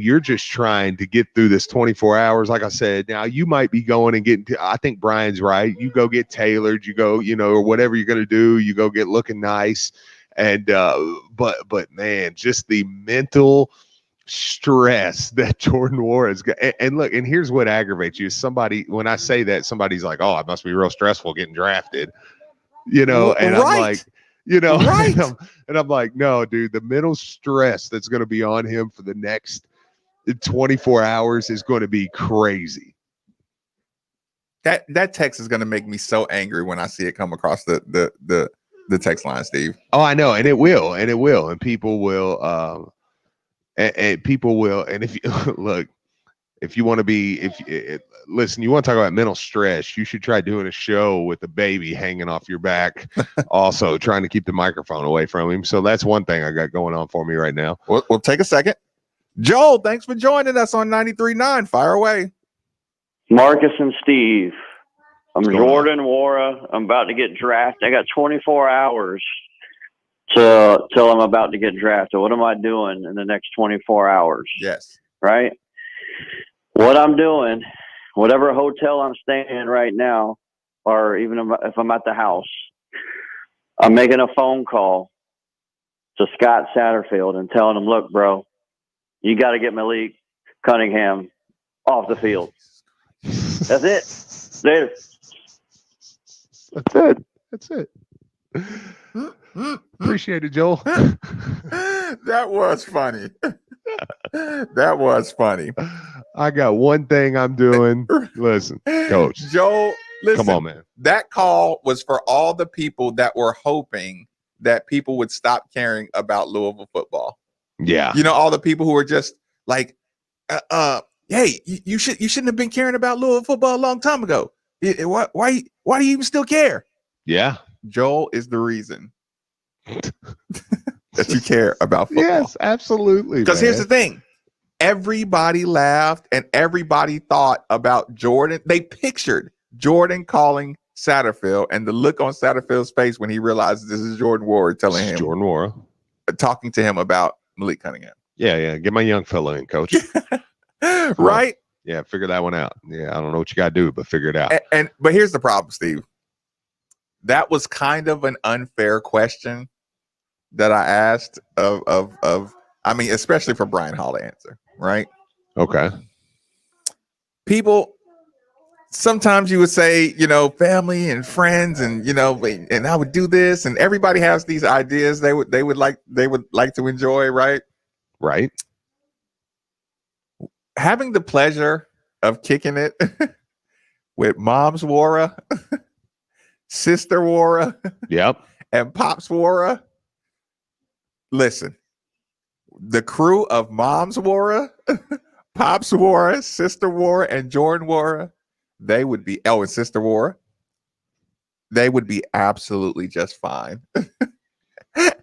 you're just trying to get through this 24 hours. Like I said, now you might be going and getting I think Brian's right. You go get tailored, you go, or whatever you're going to do, you go get looking nice. And, but man, just the mental stress that Jordan Nwora has got. And look, and here's what aggravates you. When I say that, somebody's like, oh, it must be real stressful getting drafted, and I'm like, right. and I'm like, no, dude, the mental stress that's going to be on him for the next 24 hours is going to be crazy. That text is going to make me so angry when I see it come across the text line, Steve. Oh, I know, and it will, and people will, and people will, and if you look, if you want to be, listen, you want to talk about mental stress, you should try doing a show with the baby hanging off your back, also trying to keep the microphone away from him. So that's one thing I got going on for me right now. We'll take a second. Joel, thanks for joining us on 93.9. Fire away. Marcus and Steve. I'm Jordan Nwora. I'm about to get drafted. I got 24 hours till I'm about to get drafted. What am I doing in the next 24 hours? Yes. Right? What I'm doing, whatever hotel I'm staying in right now, or even if I'm at the house, I'm making a phone call to Scott Satterfield and telling him, look, bro, you got to get Malik Cunningham off the field. That's it. Later. That's it. Appreciate it, Joel. That was funny. That was funny. I got one thing I'm doing. Listen, Coach. Joel, listen. Come on, man. That call was for all the people that were hoping that people would stop caring about Louisville football. Yeah. All the people who were just like, hey, you shouldn't have been caring about Louisville football a long time ago. Why do you even still care? Yeah. Joel is the reason that you care about football. Yes, absolutely. Because here's the thing. Everybody laughed and everybody thought about Jordan. They pictured Jordan calling Satterfield and the look on Satterfield's face when he realizes this is Jordan Nwora talking to him about Malik Cunningham. Yeah. Get my young fella in, Coach. Right? Yeah, figure that one out. Yeah, I don't know what you got to do, but figure it out. But here's the problem, Steve. That was kind of an unfair question that I asked of I mean, especially for Brian Hall to answer, right? Okay. People, sometimes you would say, you know, family and friends, and you know, and I would do this, and everybody has these ideas they would like to enjoy, right? Right. Having the pleasure of kicking it with Mom's Wara, Sister Wara, yep, and Pops Wara. Listen, the crew of Mom's Wara, Pops Wara, Sister Wara, and Jordan Wara, they would be, and Sister Wara, they would be absolutely just fine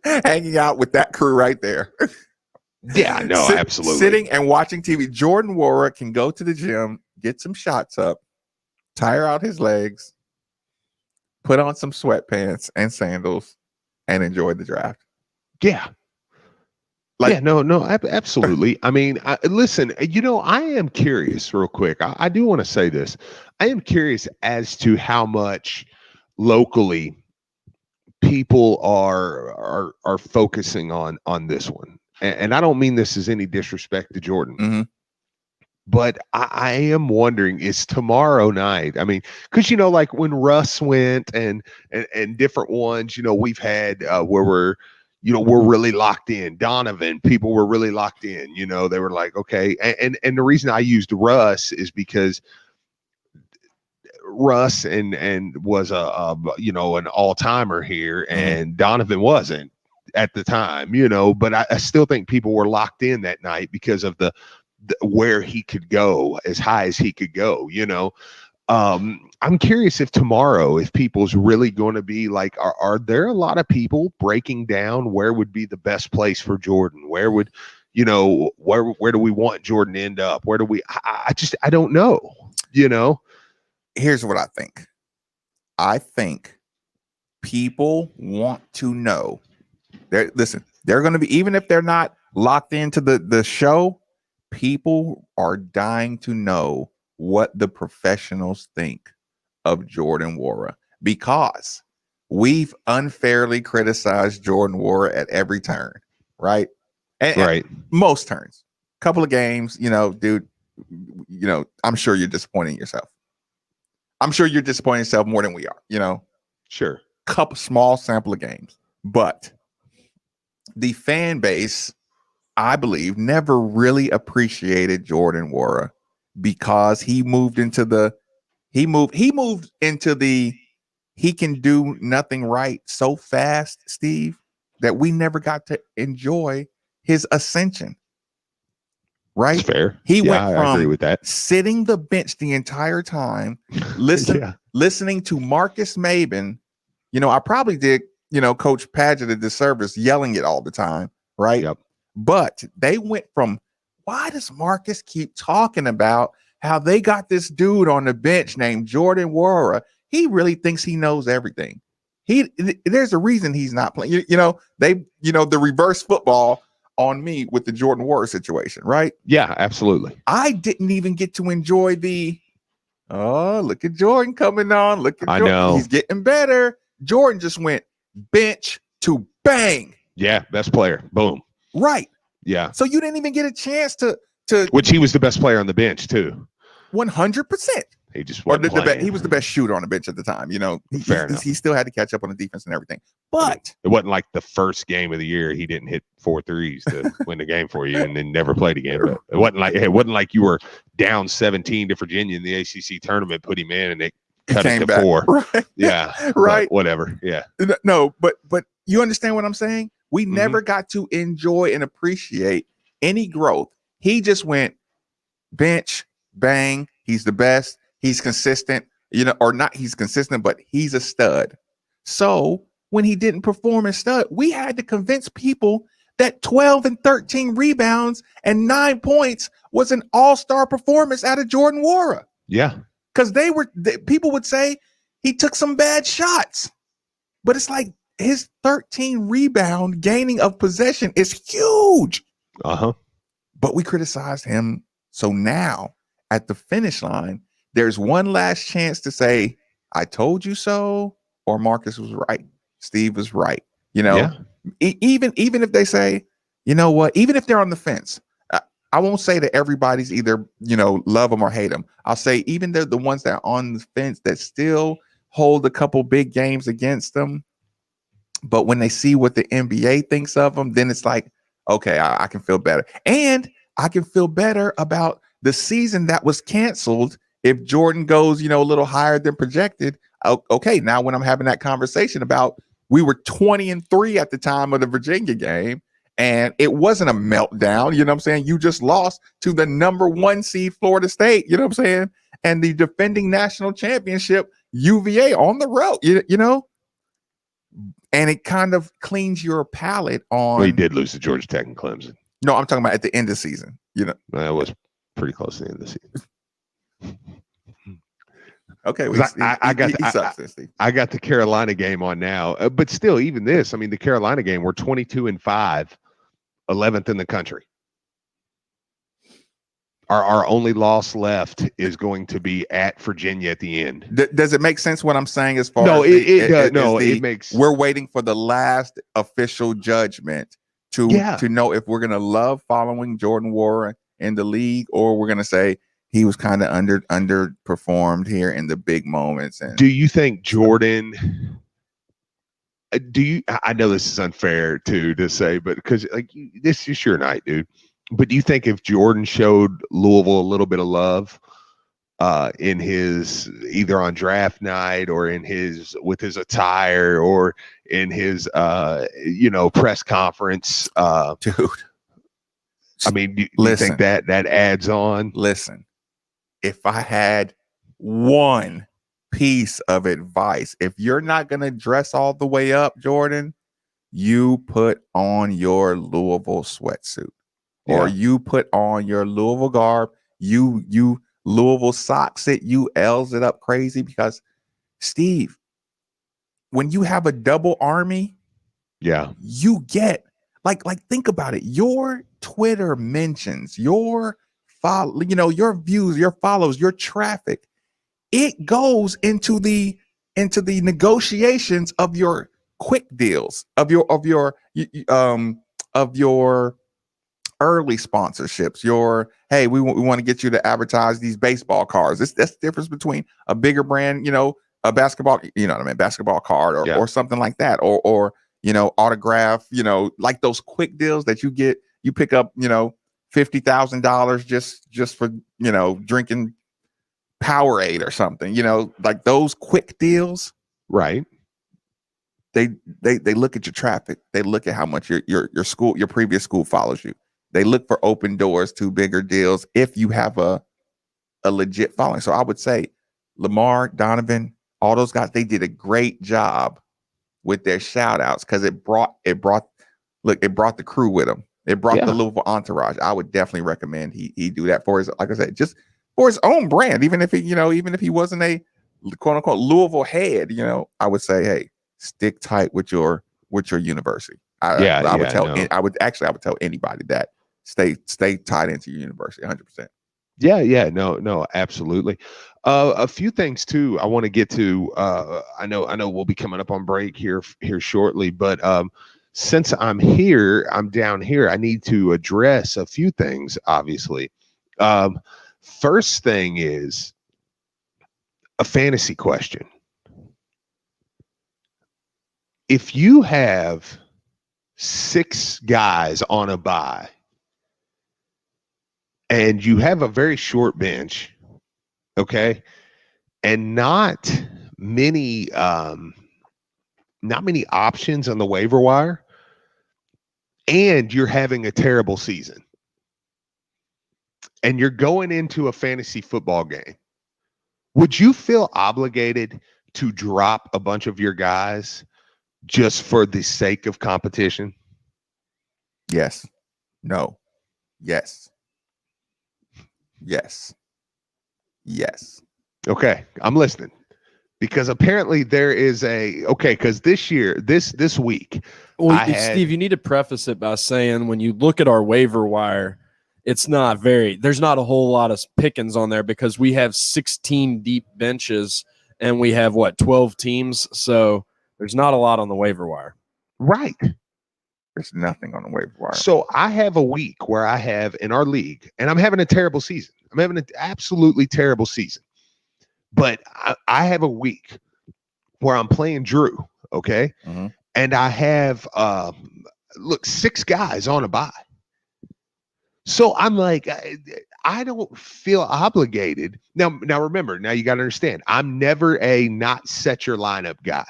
hanging out with that crew right there. Yeah, no, absolutely. Sitting and watching TV. Jordan Wara can go to the gym, get some shots up, tire out his legs, put on some sweatpants and sandals, and enjoy the draft. Yeah. Absolutely. I mean, listen, you know, I am curious real quick. I do want to say this. I am curious as to how much locally people are focusing on this one. And I don't mean this as any disrespect to Jordan. But I am wondering, is tomorrow night, I mean, because, you know, like when Russ went and different ones, you know, we've had where we're really locked in. Donovan, people were really locked in, you know, they were like, okay. And the reason I used Russ is because Russ and was you know, an all-timer here, and Donovan wasn't at the time, you know, but I still think people were locked in that night because of the where he could go, as high as he could go, you know. I'm curious if tomorrow, if people's really going to be like, are there a lot of people breaking down where would be the best place for Jordan? Where would, you know, where do we want Jordan to end up? Where do we, I don't know, you know. Here's what I think. I think people want to know. Listen, they're going to be, even if they're not locked into the show, people are dying to know what the professionals think of Jordan Wara, because we've unfairly criticized Jordan Wara at every turn, right? And most turns. Couple of games, you know, dude, you know, I'm sure you're disappointing yourself. I'm sure you're disappointing yourself more than we are, you know. Sure. Couple small sample of games, but the fan base, I believe, never really appreciated Jordan Wara because he moved into the he can do nothing right so fast, Steve, that we never got to enjoy his ascension. Right? That's fair. He went I from agree with that. sitting the bench the entire time, listening to Marcus Maben. You know, I probably did, you know, Coach Padgett a disservice yelling it all the time, right? Yep. But they went from, why does Marcus keep talking about how they got this dude on the bench named Jordan Wara? He really thinks he knows everything. There's a reason he's not playing. You know, the reverse football on me with the Jordan Wara situation, right? Yeah, absolutely. I didn't even get to enjoy look at Jordan coming on. Look at Jordan. I know. He's getting better. Jordan just went bench to bang. Yeah, best player. Boom. Right. Yeah. So you didn't even get a chance to which he was the best player on the bench too. 100%. He just he was the best shooter on the bench at the time. You know, he still had to catch up on the defense and everything. But it wasn't like the first game of the year he didn't hit 4 threes to win the game for you and then never played again. But it wasn't like you were down 17 to Virginia in the ACC tournament, put him in, and they cut it to back. 4. Right. Yeah. Right. Whatever. Yeah. No, but you understand what I'm saying? We never got to enjoy and appreciate any growth. He just went bench, bang. He's the best. He's consistent, you know, or not he's consistent, but he's a stud. So when he didn't perform as stud, we had to convince people that 12 and 13 rebounds and 9 points was an all-star performance out of Jordan Wara. Yeah. Because people would say he took some bad shots, but it's like his 13 rebound gaining of possession is huge. But we criticized him. So now at the finish line, there's one last chance to say, I told you so, or Marcus was right. Steve was right. You know, Even if they say, you know what, even if they're on the fence, I won't say that everybody's either, love them or hate them. I'll say even the ones that are on the fence that still hold a couple big games against them. But when they see what the NBA thinks of them, then it's like, okay, I can feel better. And I can feel better about the season that was canceled if Jordan goes, a little higher than projected. Okay, now when I'm having that conversation about we were 20-3 at the time of the Virginia game, and it wasn't a meltdown, you know what I'm saying? You just lost to the number 1 seed Florida State, you know what I'm saying? And the defending national championship UVA on the road, and it kind of cleans your palate on. Well, he did lose to Georgia Tech and Clemson. No, I'm talking about at the end of the season. That was pretty close to the end of the season. Okay, I got the Carolina game on now, but still, even this, the Carolina game, we're 22-5, 11th in the country. Our only loss left is going to be at Virginia at the end. Does it make sense what I'm saying as far no, as it makes. We're waiting for the last official judgment to know if we're going to love following Jordan Nwora in the league, or we're going to say he was kind of underperformed here in the big moments. And do you think Jordan? I know this is unfair to say, but because this is your night, dude. But do you think if Jordan showed Louisville a little bit of love in his either on draft night or with his attire or in his press conference, dude? Do you think that adds on? Listen, if I had one piece of advice, if you're not going to dress all the way up, Jordan, you put on your Louisville sweatsuit. Or you put on your Louisville garb, you Louisville socks it, you L's it up crazy, because Steve, when you have a double army, you get like think about it. Your Twitter mentions, your follow, your views, your follows, your traffic, it goes into the negotiations of your quick deals, of your early sponsorships, hey, we want to get you to advertise these baseball cards. That's the difference between a bigger brand, a basketball, basketball card or something like that, or autograph, like those quick deals that you pick up, $50,000 just for, drinking Powerade or something, like those quick deals. Right. They look at your traffic. They look at how much your previous school follows you. They look for open doors to bigger deals if you have a legit following. So I would say Lamar, Donovan, all those guys, they did a great job with their shout outs because it brought the crew with them. It brought the Louisville entourage. I would definitely recommend he do that for his, like I said, just for his own brand. Even if he wasn't a quote unquote Louisville head, I would say, hey, stick tight with your university. I would tell anybody that. Stay tied into your university 100%. No, absolutely. A few things too I want to get to. I know we'll be coming up on break here shortly, but since I'm down here, I need to address a few things, obviously. First thing is a fantasy question. If you have 6 guys on a bye and you have a very short bench, okay, and not many options on the waiver wire, and you're having a terrible season, and you're going into a fantasy football game, would you feel obligated to drop a bunch of your guys just for the sake of competition? Yes. No. Yes. Yes. Yes. Okay, I'm listening. Because apparently there is because this week. Well, Steve, you need to preface it by saying when you look at our waiver wire, there's not a whole lot of pickings on there because we have 16 deep benches and we have 12 teams. So there's not a lot on the waiver wire. Right. There's nothing on the waiver wire. So I have a week where I have in our league, and I'm having a terrible season. I'm having an absolutely terrible season. But I have a week where I'm playing Drew, okay? Mm-hmm. And I have, 6 guys on a bye. So I'm like, I don't feel obligated. Now remember, now you got to understand, I'm never a not set your lineup guy.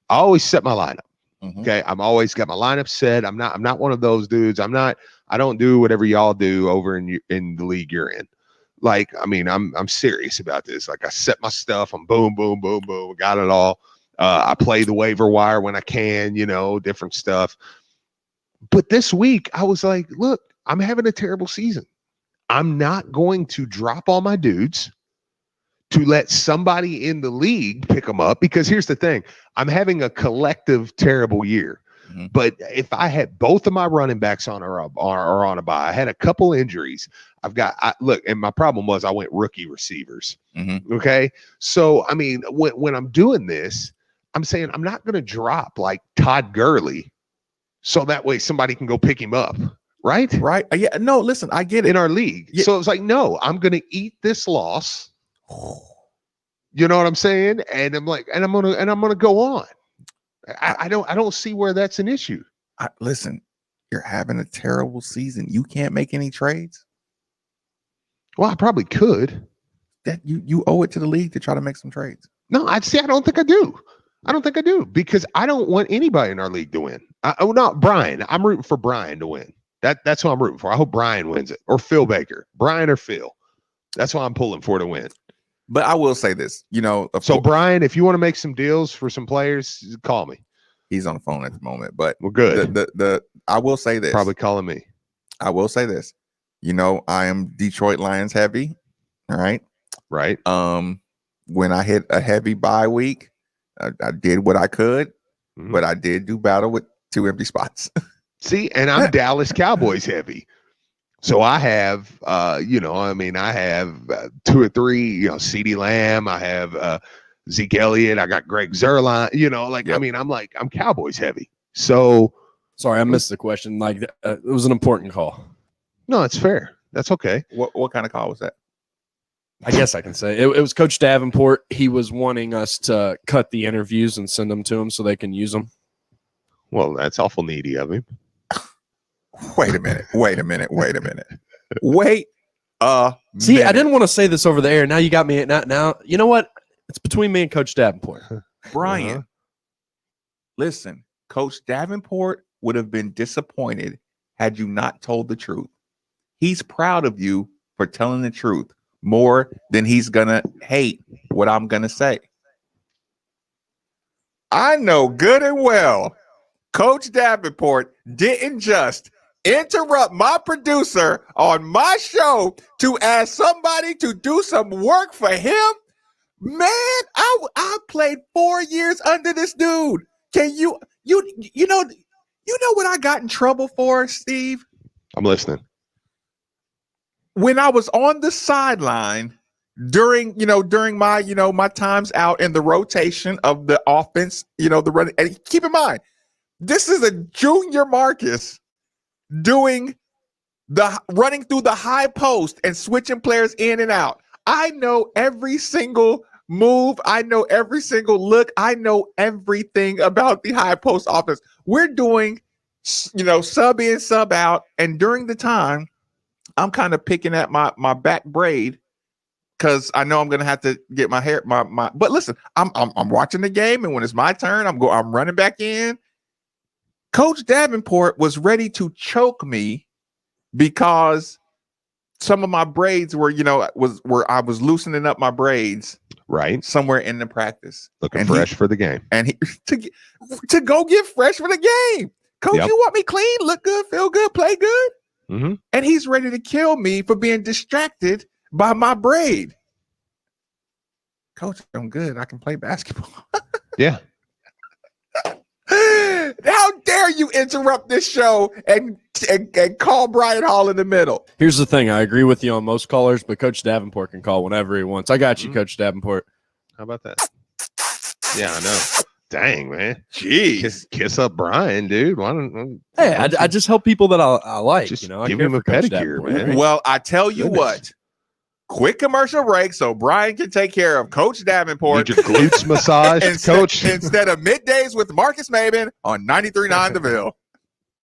I always set my lineup. Mm-hmm. Okay. I'm always got my lineup set. I'm not one of those dudes. I don't do whatever y'all do over in the league you're in. Like, I mean, I'm serious about this. Like, I set my stuff. I'm boom, boom, boom, boom. Got it all. I play the waiver wire when I can, different stuff. But this week I was like, look, I'm having a terrible season. I'm not going to drop all my dudes to let somebody in the league pick them up, because here's the thing. I'm having a collective terrible year. Mm-hmm. But if I had both of my running backs on or on a bye, I had a couple injuries. And my problem was I went rookie receivers. Mm-hmm. Okay. So, I mean, when I'm doing this, I'm saying I'm not going to drop like Todd Gurley so that way somebody can go pick him up. Right. Yeah. No, listen, I get it. In our league. Yeah. So it's like, no, I'm going to eat this loss. You know what I'm saying? And I'm like, and I'm going to go on. I don't see where that's an issue. Listen, you're having a terrible season. You can't make any trades. Well, I probably could. That you owe it to the league to try to make some trades. No, I don't think I do. I don't think I do, because I don't want anybody in our league to win. Not Brian. I'm rooting for Brian to win. That's who I'm rooting for. I hope Brian wins it, or Phil Baker. Brian or Phil. That's why I'm pulling for to win. But I will say this, So Brian, if you want to make some deals for some players, call me. He's on the phone at the moment, but we're good. I will say this. Probably calling me. I will say this. I am Detroit Lions heavy. All right. Right. When I hit a heavy bye week, I did what I could, but I did do battle with 2 empty spots. See, and I'm Dallas Cowboys heavy. So I have, I have 2 or 3, CeeDee Lamb. I have Zeke Elliott. I got Greg Zuerlein. Yep. I'm Cowboys heavy. So sorry, I missed the question. Like, it was an important call. No, it's fair. That's okay. What kind of call was that? I guess I can say it was Coach Davenport. He was wanting us to cut the interviews and send them to him so they can use them. Well, that's awful needy of him. Wait a minute. Wait, See, I didn't want to say this over the air. Now you got me. Now you know what? It's between me and Coach Davenport. Brian, listen, Coach Davenport would have been disappointed had you not told the truth. He's proud of you for telling the truth more than he's going to hate what I'm going to say. I know good and well Coach Davenport didn't just interrupt my producer on my show to ask somebody to do some work for him. Man, I played 4 years under this dude. Can you know what I got in trouble for, Steve? I'm listening. When I was on the sideline during my, my times out in the rotation of the offense, the running, and keep in mind, this is a junior Marcus doing the running through the high post and switching players in and out. I know every single move. I know every single look. I know everything about the high post offense. We're doing, sub in, sub out. And during the time, I'm kind of picking at my back braid because I know I'm going to have to get my hair, but listen, I'm watching the game. And when it's my turn, I'm running back in. Coach Davenport was ready to choke me because some of my braids were, where I was loosening up my braids right somewhere in the practice, looking fresh for the game, and he to go get fresh for the game. Coach, You want me clean, look good, feel good, play good, and he's ready to kill me for being distracted by my braid. Coach, I'm good. I can play basketball. Yeah. How dare you interrupt this show and call Brian Hall in the middle? Here's the thing. I agree with you on most callers, but Coach Davenport can call whenever he wants. I got you, Coach Davenport. How about that? Yeah, I know. Dang, man. Jeez. Kiss up Brian, dude. Why don't Hey, I just help people that I like. Just you know, I give care him a for Coach pedicure, Davenport. man. Well, I tell you what. Quick commercial break so Brian can take care of Coach Davenport. Need your glutes massaged, Coach. Instead of middays with Marcus Maben on 93.9 The Ville.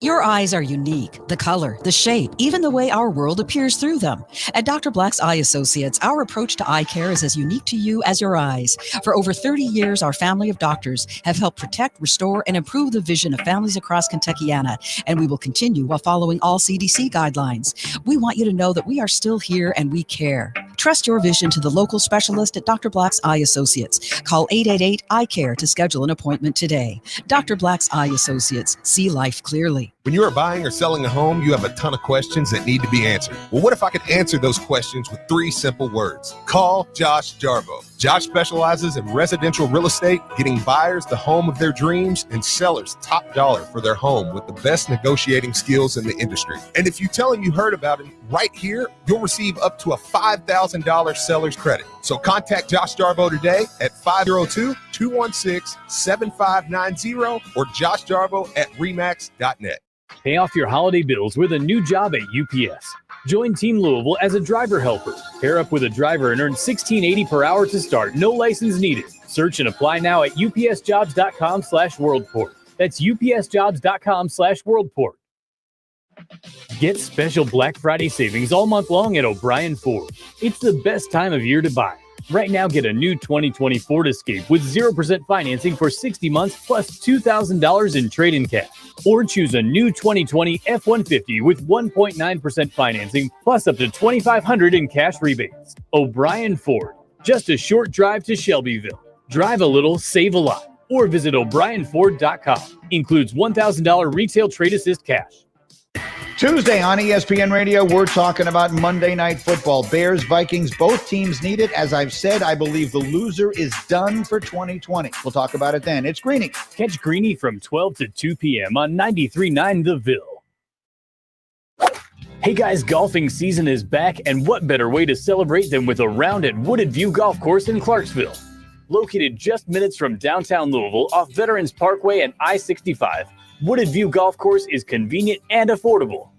Your eyes are unique. The color, the shape, even the way our world appears through them. At Dr. Black's Eye Associates, our approach to eye care is as unique to you as your eyes. For over 30 years, our family of doctors have helped protect, restore, and improve the vision of families across Kentuckiana, and we will continue while following all CDC guidelines. We want you to know that we are still here and we care. Trust your vision to the local specialist at Dr. Black's Eye Associates. Call 888-EYE-CARE to schedule an appointment today. Dr. Black's Eye Associates. See life clearly. When you are buying or selling a home, you have a ton of questions that need to be answered. Well, what if I could answer those questions with 3 simple words? Call Josh Jarbo. Josh specializes in residential real estate, getting buyers the home of their dreams and sellers top dollar for their home with the best negotiating skills in the industry. And if you tell him you heard about him right here, you'll receive up to a $5,000 seller's credit. So contact Josh Jarbo today at 502-216-7590 or joshjarbo@remax.net. Pay off your holiday bills with a new job at UPS. Join Team Louisville as a driver helper. Pair up with a driver and earn $16.80 per hour to start. No license needed. Search and apply now at upsjobs.com/worldport. That's upsjobs.com/worldport. Get special Black Friday savings all month long at O'Brien Ford. It's the best time of year to buy. Right now, get a new 2020 Ford Escape with 0% financing for 60 months plus $2,000 in trade-in cash. Or choose a new 2020 F-150 with 1.9% financing plus up to $2,500 in cash rebates. O'Brien Ford. Just a short drive to Shelbyville. Drive a little, save a lot. Or visit O'BrienFord.com. Includes $1,000 retail trade assist cash. Tuesday on ESPN Radio, we're talking about Monday Night Football. Bears, Vikings, both teams need it. As I've said, I believe the loser is done for 2020. We'll talk about it then. It's Greeny. Catch Greeny from 12 to 2 p.m. on 93.9 The Ville. Hey guys, golfing season is back, and what better way to celebrate than with a round at Wooded View Golf Course in Clarksville. Located just minutes from downtown Louisville off Veterans Parkway and I-65, Wooded View Golf Course is convenient and affordable.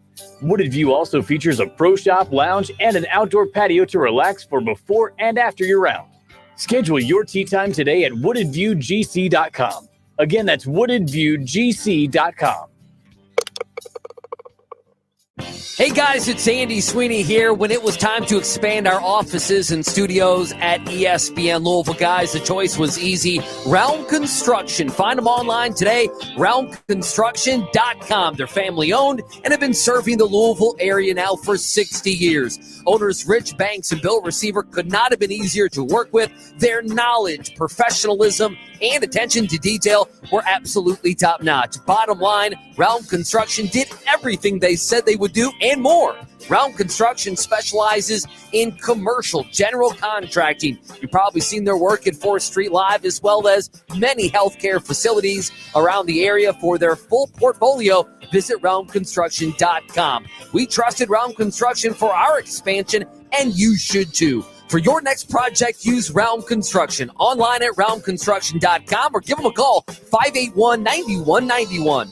Wooded View also features a pro shop, lounge, and an outdoor patio to relax for before and after your round. Schedule your tee time today at woodedviewgc.com. Again, that's woodedviewgc.com. Hey guys, it's Andy Sweeney here. When it was time to expand our offices and studios at ESPN Louisville, guys, the choice was easy. Round Construction. Find them online today, roundconstruction.com. They're family owned and have been serving the Louisville area now for 60 years. Owners Rich Banks and Bill Receiver could not have been easier to work with. Their knowledge, professionalism, and attention to detail were absolutely top-notch. Bottom line, Round Construction did everything they said they would do and more. Round Construction specializes in commercial general contracting. You've probably seen their work at 4th Street Live, as well as many healthcare facilities around the area. For their full portfolio, visit roundconstruction.com. We trusted Round Construction for our expansion, and you should too. For your next project, use Round Construction. Online at roundconstruction.com or give them a call, 581-9191.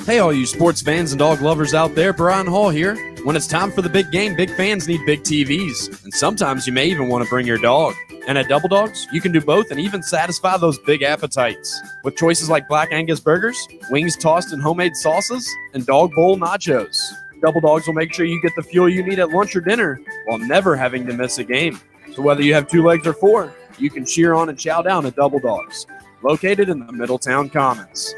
Hey, all you sports fans and dog lovers out there, Brian Hall here. When it's time for the big game, big fans need big TVs. And sometimes you may even want to bring your dog. And at Double Dogs, you can do both and even satisfy those big appetites. With choices like Black Angus burgers, wings tossed in homemade sauces, and dog bowl nachos. Double Dogs will make sure you get the fuel you need at lunch or dinner while never having to miss a game. So whether you have 2 legs or 4, you can cheer on and chow down at Double Dogs, located in the Middletown Commons.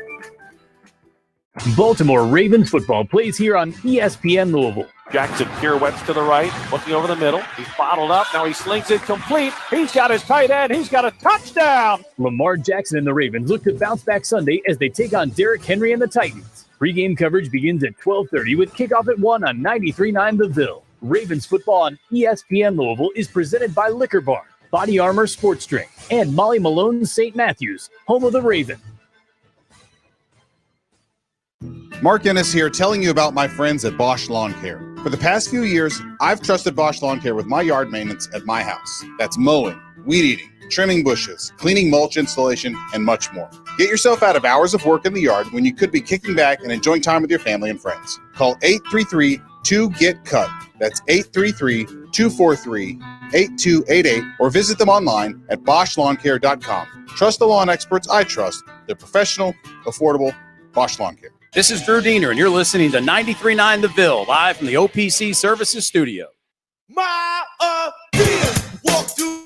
Baltimore Ravens football plays here on ESPN Louisville. Jackson pirouettes to the right, looking over the middle. He's bottled up. Now he slings it complete. He's got his tight end. He's got a touchdown. Lamar Jackson and the Ravens look to bounce back Sunday as they take on Derrick Henry and the Titans. Pre-game coverage begins at 12:30 with kickoff at 1 on 93.9 The Ville. Ravens football on ESPN Louisville is presented by Liquor Barn, Body Armor Sports Drink, and Molly Malone St. Matthews, home of the Raven. Mark Ennis here, telling you about my friends at Bosch Lawn Care. For the past few years, I've trusted Bosch Lawn Care with my yard maintenance at my house. That's mowing, weed eating, trimming bushes, cleaning mulch installation, and much more. Get yourself out of hours of work in the yard when you could be kicking back and enjoying time with your family and friends. Call 833-2GET-CUT. That's 833-243-8288 or visit them online at BoschLawnCare.com. Trust the lawn experts I trust. They're professional, affordable. Bosch Lawn Care. This is Drew Diener, and you're listening to 93.9 The Ville, live from the OPC Services Studio. My ideas walk through.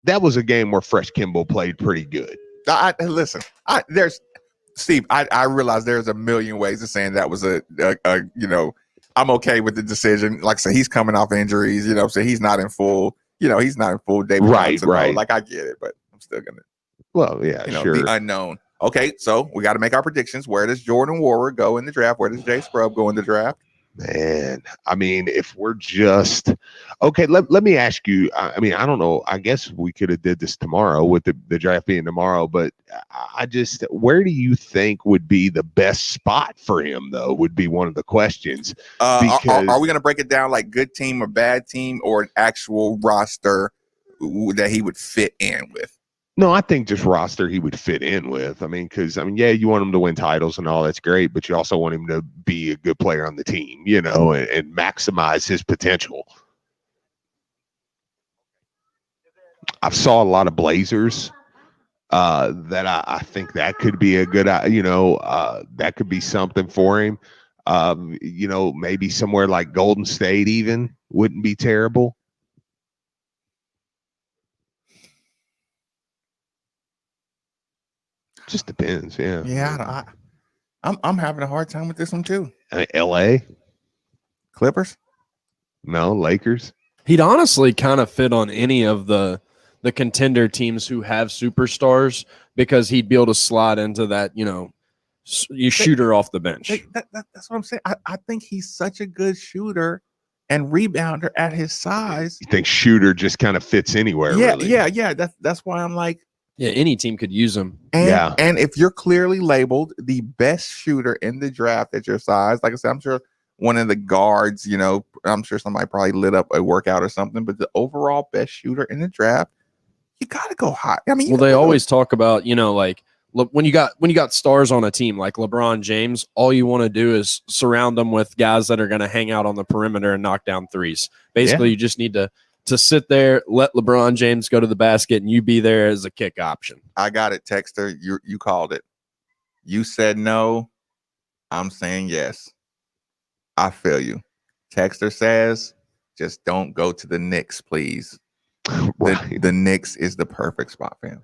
That was a game where Fresh Kimball played pretty good. Listen, there's Steve. I realize there's a million ways of saying that was a I'm okay with the decision. Like I said, he's coming off injuries. So he's not in full. He's not in full David Johnson mode. Like I get it, but I'm still gonna. Well, yeah, sure. The unknown. Okay, so we got to make our predictions. Where does Jordan Warwick go in the draft? Where does Jay Scrubb go in the draft? Man, I mean, if we're just okay, let me ask you. I mean, I don't know. I guess we could have did this tomorrow with the draft being tomorrow, but where do you think would be the best spot for him? Though would be one of the questions. Are we going to break it down like good team or bad team, or an actual roster that he would fit in with? No, I think just roster he would fit in with. I mean, because yeah, you want him to win titles and all that's great, but you also want him to be a good player on the team, and maximize his potential. I've saw a lot of Blazers that I think that could be a good, that could be something for him. Maybe somewhere like Golden State even wouldn't be terrible. Just depends. Yeah. Yeah. I'm having a hard time with this one too. LA Clippers? No, Lakers. He'd honestly kind of fit on any of the contender teams who have superstars because he'd be able to slide into that, you shooter off the bench. That's what I'm saying. I think he's such a good shooter and rebounder at his size. You think shooter just kind of fits anywhere? Yeah, really. yeah. That's why I'm like, yeah, any team could use him. And if you're clearly labeled the best shooter in the draft at your size, like I said, I'm sure one of the guards, I'm sure somebody probably lit up a workout or something, but the overall best shooter in the draft, you got to go high. I mean, they always talk about, when you got stars on a team like LeBron James, all you want to do is surround them with guys that are going to hang out on the perimeter and knock down threes. Basically, you just need to sit there, let LeBron James go to the basket, and you be there as a kick option. I got it, Texter. You called it. You said no. I'm saying yes. I feel you. Texter says, just don't go to the Knicks, please. The Knicks is the perfect spot for him.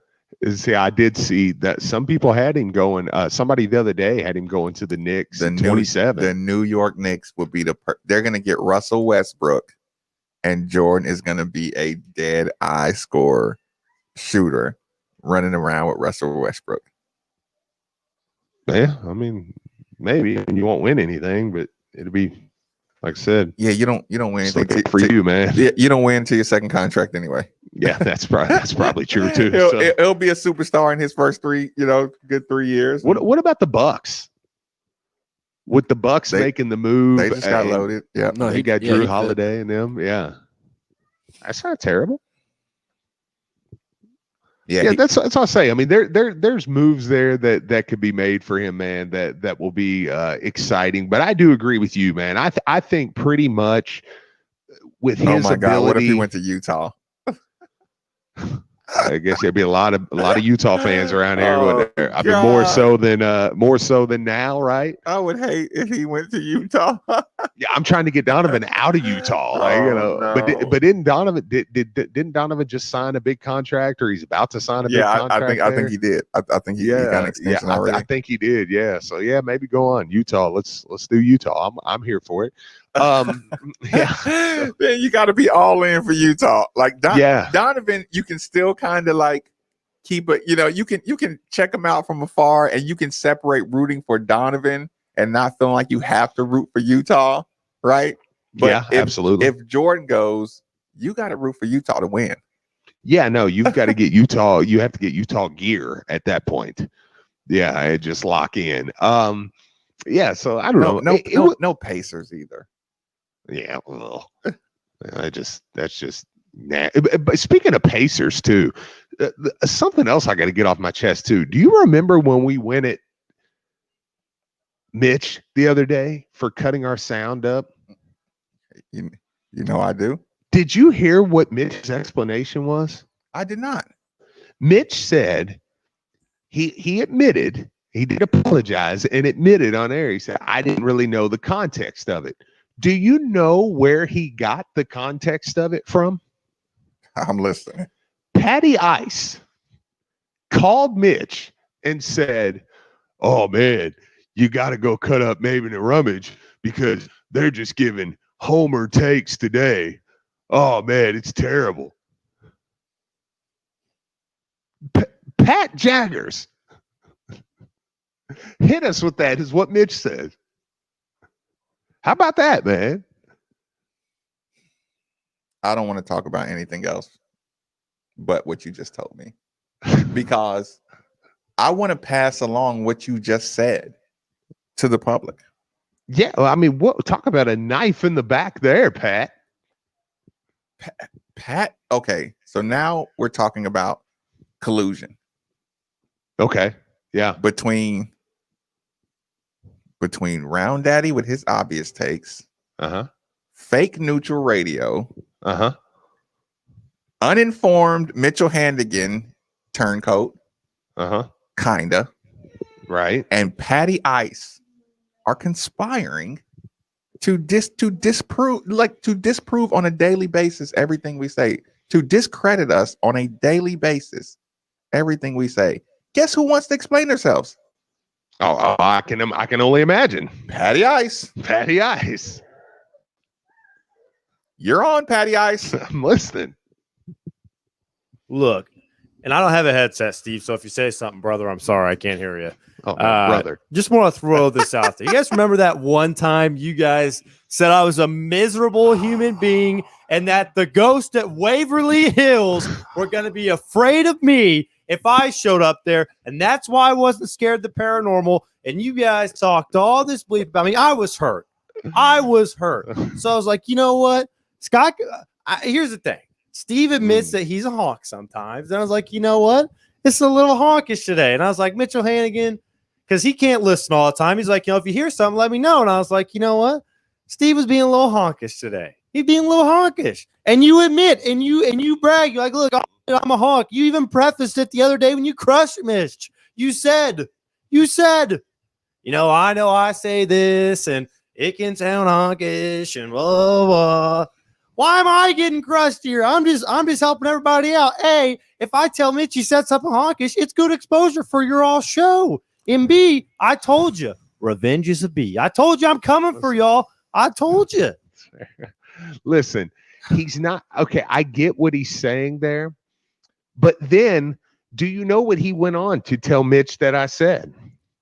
See, I did see that some people had him going. Somebody the other day had him going to the Knicks. The 27. The New York Knicks would be they're going to get Russell Westbrook, and Jordan is going to be a dead eye scorer shooter running around with Russell Westbrook. Yeah, I mean, maybe you won't win anything, but it'll be like I said. Yeah, you don't win anything for you, man. Yeah, you don't win until your second contract anyway. Yeah, that's probably true too. He'll be a superstar in his first good 3 years. What about the Bucks? With the Bucks making the move, they just got loaded. Yeah, no, he got Drew Holiday and them. Yeah, that's not terrible. Yeah, that's what I say. I mean, there's moves there that could be made for him, man. That will be exciting. But I do agree with you, man. I think pretty much with his ability. God, what if he went to Utah? I guess there'd be a lot of Utah fans around here. Wouldn't there? I mean, more so than now, right? I would hate if he went to Utah. Yeah, I'm trying to get Donovan out of Utah. But didn't Donovan just sign a big contract, or he's about to sign a big contract? I think he did. I think he got an extension already. I think he did. Yeah. So yeah, maybe go on Utah. Let's do Utah. I'm here for it. Then you got to be all in for Utah. Like Donovan, you can still kind of like keep it. You can check him out from afar, and you can separate rooting for Donovan and not feeling like you have to root for Utah, right? But absolutely. If Jordan goes, you got to root for Utah to win. Yeah, no, you've got to get Utah. You have to get Utah gear at that point. Yeah, just lock in. Yeah, so I don't know. No Pacers either. Yeah, well, that's just nah. But speaking of Pacers too, something else I got to get off my chest too. Do you remember when we went at Mitch the other day for cutting our sound up? You know I do. Did you hear what Mitch's explanation was? I did not. Mitch said he admitted, he did apologize and admitted on air. He said, I didn't really know the context of it. Do you know where he got the context of it from? I'm listening. Patty Ice called Mitch and said, oh, man, you got to go cut up Maven and Rummage because they're just giving homer takes today. Oh, man, it's terrible. Pat Jaggers hit us with that is what Mitch said. How about that, man? I don't want to talk about anything else but what you just told me because I want to pass along what you just said to the public. Yeah, well, I mean, talk about a knife in the back there, Pat. Pat, okay, so now we're talking about collusion. Okay, yeah. Between Round Daddy with his obvious takes, uh-huh, fake neutral radio, uh-huh, uninformed Mitchell Hannigan turncoat, kinda, right, and Patty Ice are conspiring to disprove on a daily basis everything we say, to discredit us on a daily basis everything we say. Guess who wants to explain themselves? Oh, I can only imagine. Patty Ice. Patty Ice. You're on, Patty Ice. I'm listening. Look, and I don't have a headset, Steve, so if you say something, brother, I'm sorry, I can't hear you. Oh, brother. Just want to throw this out there. You guys remember that one time you guys said I was a miserable human being and that the ghosts at Waverly Hills were going to be afraid of me if I showed up there, and that's why I wasn't scared of the paranormal, and you guys talked all this belief about me. I was hurt. So I was like, you know what? Scott, here's the thing. Steve admits that he's a honk sometimes. And I was like, you know what? It's a little honkish today. And I was like, Mitchell Hannigan, because he can't listen all the time. He's like, if you hear something, let me know. And I was like, you know what? Steve was being a little honkish today. He's being a little honkish. And you admit, and you brag. You're like, look, I'm a honk. You even prefaced it the other day when you crushed Mitch. You said, I know I say this, and it can sound honkish, and blah, blah. Why am I getting crushed here? I'm just helping everybody out. A, if I tell Mitch he said something honkish, it's good exposure for your all show. And B, I told you, revenge is a B. I told you I'm coming for y'all. I told you. Listen, he's not okay. I get what he's saying there, but then do you know what he went on to tell Mitch that I said?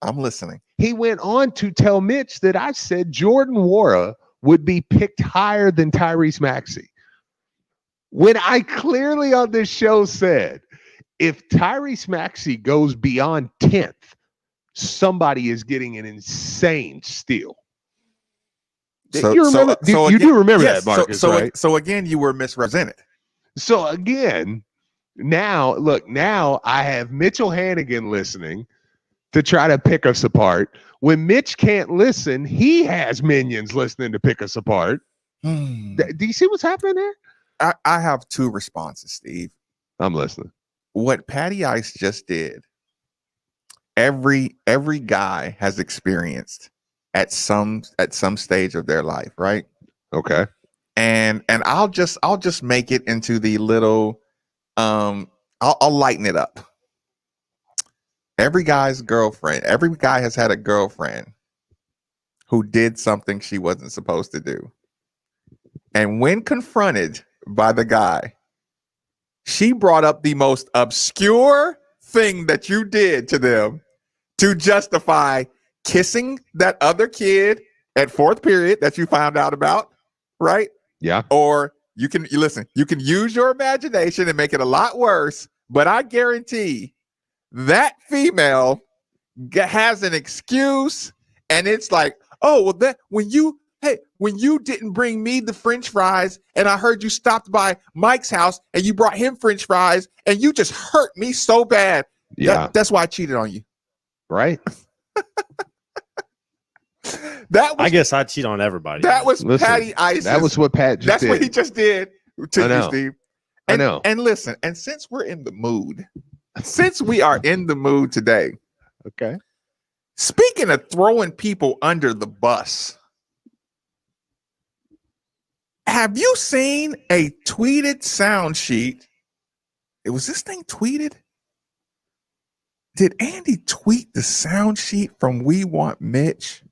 I'm listening. He went on to tell Mitch that I said Jordan Nwora would be picked higher than Tyrese Maxey. When I clearly on this show said, if Tyrese Maxey goes beyond 10th, somebody is getting an insane steal. You do remember that, Marcus, right? So again, you were misrepresented. So again, now I have Mitchell Hannigan listening to try to pick us apart. When Mitch can't listen, he has minions listening to pick us apart. Do you see what's happening there? I have two responses, Steve. I'm listening. What Patty Ice just did, every guy has experienced at some stage of their life, right? Okay. And I'll just make it into the little I'll lighten it up. Every guy has had a girlfriend who did something she wasn't supposed to do. And when confronted by the guy, she brought up the most obscure thing that you did to them to justify kissing that other kid at fourth period that you found out about, right? Yeah. Or you can use your imagination and make it a lot worse, but I guarantee that female has an excuse, and it's like, oh, well, that when you didn't bring me the French fries, and I heard you stopped by Mike's house and you brought him French fries, and you just hurt me so bad. Yeah, that's why I cheated on you. Right. I guess I cheat on everybody. That was Patty Ice. That was what Pat just did. That's what he just did to you, Steve. I know. And listen, and since we're in the mood, since we are in the mood today, okay. Speaking of throwing people under the bus, have you seen a tweeted sound sheet? Was this thing tweeted? Did Andy tweet the sound sheet from We Want Mitch?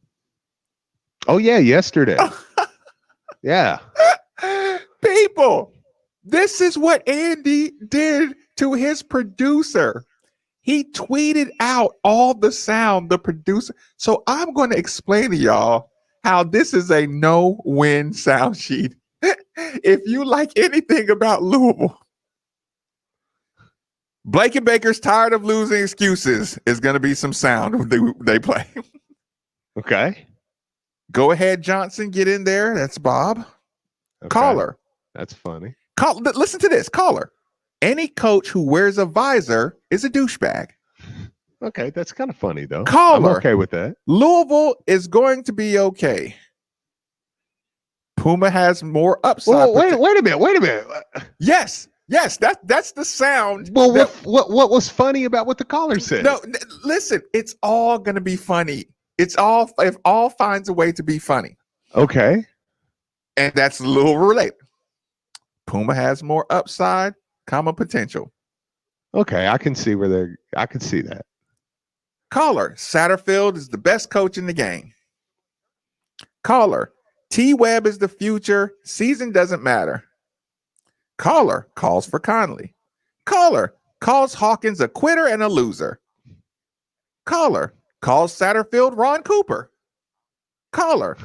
Oh, yeah, yesterday. Yeah. People, this is what Andy did to his producer. He tweeted out all the sound, the producer. So I'm going to explain to y'all how this is a no-win sound sheet. If you like anything about Louisville, Blake and Baker's Tired of Losing Excuses is going to be some sound they play. Okay. Go ahead, Johnson. Get in there. That's Bob. Okay. Caller. That's funny. Listen to this. Caller. Any coach who wears a visor is a douchebag. Okay, that's kind of funny, though. Caller. I'm okay with that. Louisville is going to be okay. Puma has more upside. Wait a minute. Yes. Yes, that's the sound. Well, what was funny about what the caller said? No, listen, it's all gonna be funny. It all finds a way to be funny. Okay. And that's a little related. Puma has more upside, potential. Okay, I can see that. Caller, Satterfield is the best coach in the game. Caller, T-Webb is the future. Season doesn't matter. Caller calls for Conley. Caller calls Hawkins a quitter and a loser. Caller calls Satterfield Ron Cooper. Caller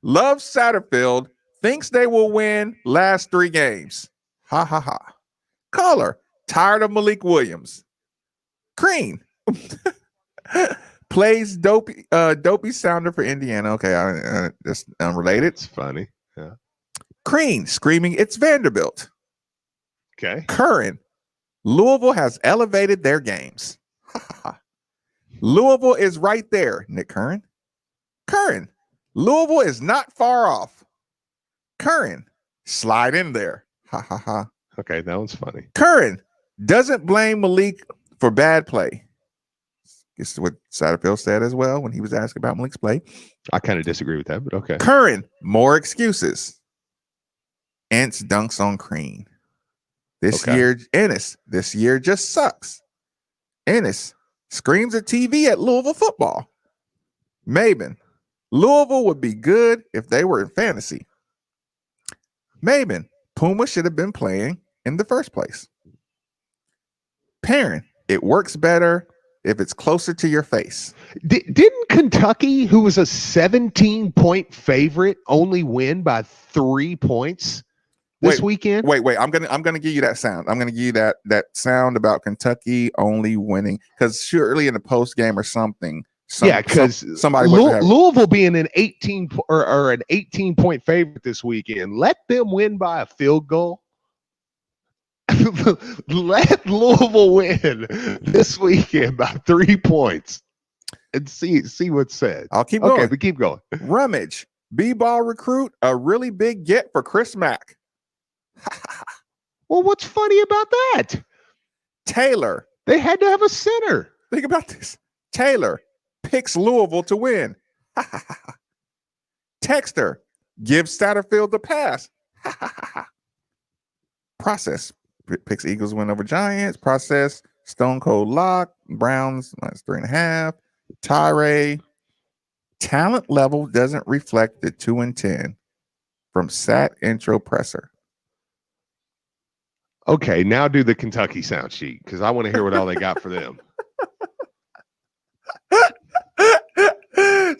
loves Satterfield, thinks they will win last 3 games. Ha ha ha. Caller tired of Malik Williams. Crean plays dopey sounder for Indiana. Okay, that's unrelated. It's funny. Yeah. Crean screaming, "It's Vanderbilt." Okay. Curran, Louisville has elevated their games. Louisville is right there, Nick Curran. Curran, Louisville is not far off. Curran, slide in there. Ha ha ha. Okay, that one's funny. Curran doesn't blame Malik for bad play. This is what Satterfield said as well when he was asked about Malik's play. I kind of disagree with that, but okay. Curran, more excuses. Entz dunks on Crean. This year just sucks. Ennis screams at TV at Louisville football. Maben, Louisville would be good if they were in fantasy. Maben, Puma should have been playing in the first place. Perrin, it works better if it's closer to your face. Didn't Kentucky, who was a 17-point favorite, only win by 3 points this weekend? Wait. I'm gonna give you that sound. I'm gonna give you that sound about Kentucky only winning, because surely in the post game or something. Because somebody Louisville being an 18-point favorite this weekend, let them win by a field goal. Let Louisville win this weekend by 3 points and see what's said. I'll keep going. Okay, but keep going. Rummage, B-ball recruit, a really big get for Chris Mack. Well, what's funny about that? Taylor, they had to have a center. Think about this. Taylor picks Louisville to win. Texter gives Satterfield the pass. Process picks Eagles win over Giants. Process Stone Cold Lock. Browns minus 3.5. Tyree. Talent level doesn't reflect the 2-10 from Sat Intro Presser. Okay, now do the Kentucky sound sheet, because I want to hear what all they got for them.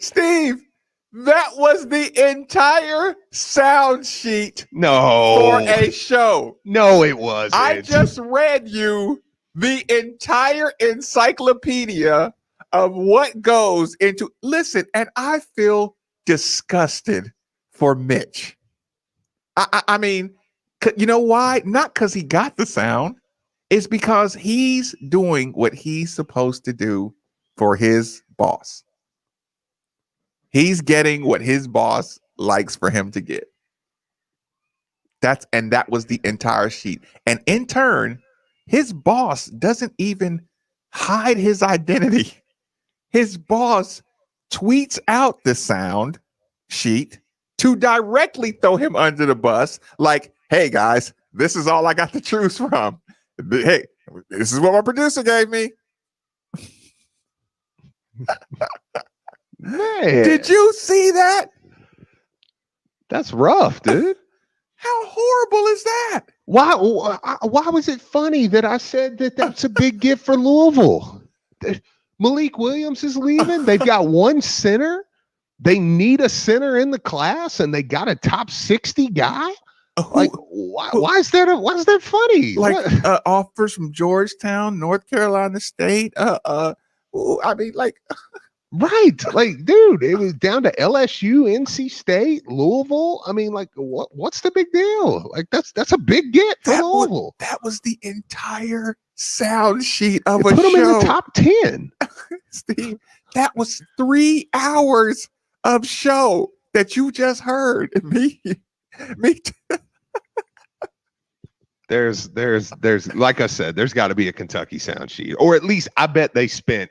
Steve, that was the entire sound sheet for a show. No, it wasn't. I just read you the entire encyclopedia of what goes into. Listen, and I feel disgusted for Mitch. I mean, you know why? Not because he got the sound. It's because he's doing what he's supposed to do for his boss. He's getting what his boss likes for him to get. That was the entire sheet. And in turn, his boss doesn't even hide his identity. His boss tweets out the sound sheet to directly throw him under the bus. Like, hey guys, this is all I got to choose from. Hey, this is what my producer gave me. Man, did you see that? That's rough, dude. How horrible is that? Why was it funny that I said that that's a big gift for Louisville? Malik Williams is leaving. They've got one center. They need a center in the class, and they got a top 60 guy. Like, why is that funny? Like offers from Georgetown, North Carolina State. I mean, like. Right. Like, dude, it was down to LSU, NC State, Louisville. I mean, like, what's the big deal? Like, that's a big get for Louisville. That was the entire sound sheet of a show. Put them in the top 10. Steve, that was 3 hours of show that you just heard. Me too. There's like I said, there's got to be a Kentucky sound sheet, or at least I bet they spent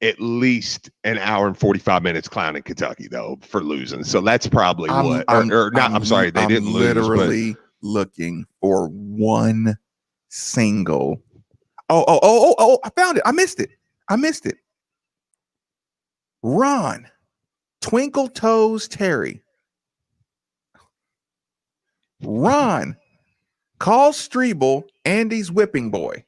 at least an hour and 45 minutes clowning Kentucky though for losing. So that's probably what. I'm sorry, they didn't lose. Literally looking for one single. Oh! I found it. I missed it. Ron Twinkle Toes Terry. Ron calls Strebel Andy's whipping boy.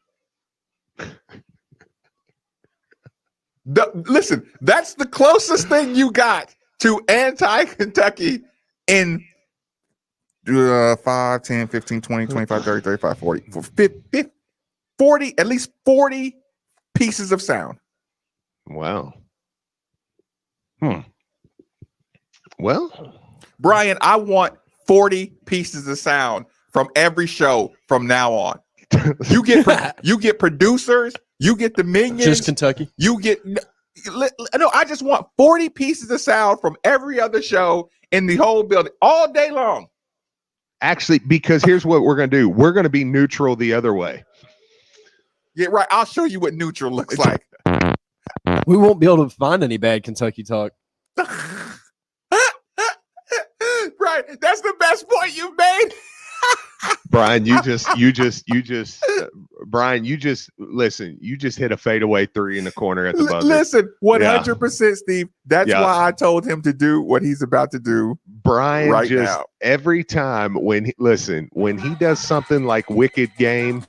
Listen, that's the closest thing you got to anti-Kentucky in 5, 10, 15, 20, 25, 30, 35, 40, 40, at least 40 pieces of sound. Wow. Well, Brian, I want 40 pieces of sound from every show from now on. You get producers, you get the minions. Just Kentucky. You get no. I just want 40 pieces of sound from every other show in the whole building all day long. Actually, because here's what we're going to do. We're going to be neutral the other way. Yeah, right. I'll show you what neutral looks like. We won't be able to find any bad Kentucky talk. Right. That's the best point you've made. Brian, Brian, you just hit a fadeaway three in the corner at the buzzer. Listen, 100%, Steve. That's why I told him to do what he's about to do. Brian right just now. Every time when he does something like Wicked Game,